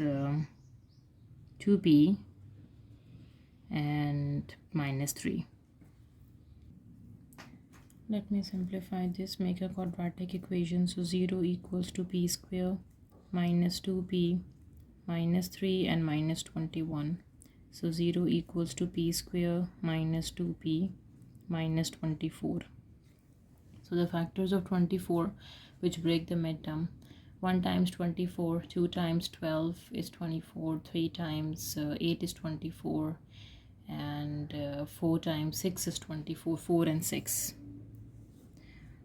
2P and minus 3. Let me simplify this, make a quadratic equation. So 0 equals to p square minus 2p minus 3 and minus 21. So 0 equals to p square minus 2p minus 24. So the factors of 24 which break the midterm: 1 times 24, 2 times 12 is 24, 3 times 8 is 24, and 4 times 6 is 24, 4 and 6.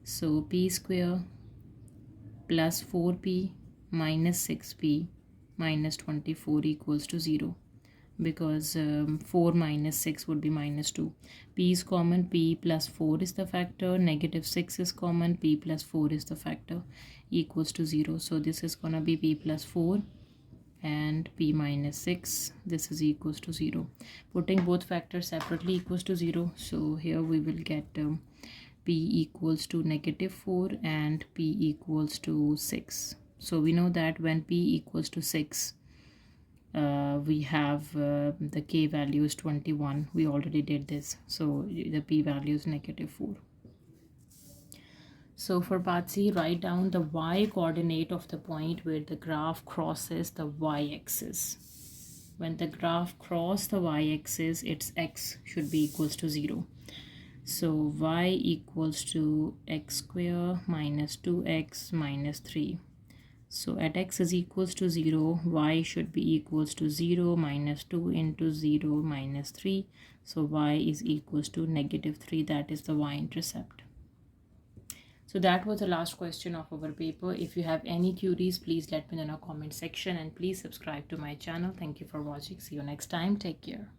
So p square plus 4p minus 6p minus 24 equals to 0, because 4 minus 6 would be minus 2. P is common, p plus 4 is the factor, negative 6 is common, p plus 4 is the factor, equals to 0. So this is gonna be p plus 4 and p minus 6. This is equals to 0. Putting both factors separately equals to 0. So here we will get p equals to negative 4 and p equals to 6. So we know that when p equals to 6, we have the k value is 21. We already did this. So the p value is negative 4. So for part C, write down the y coordinate of the point where the graph crosses the y-axis. When the graph crosses the y-axis, its x should be equals to 0. So y equals to x square minus 2x minus 3. So at x is equals to 0, y should be equals to 0 minus 2 into 0 minus 3. So y is equals to negative 3. That is the y-intercept. So that was the last question of our paper. If you have any queries, please let me know in the comment section, and please subscribe to my channel. Thank you for watching. See you next time. Take care.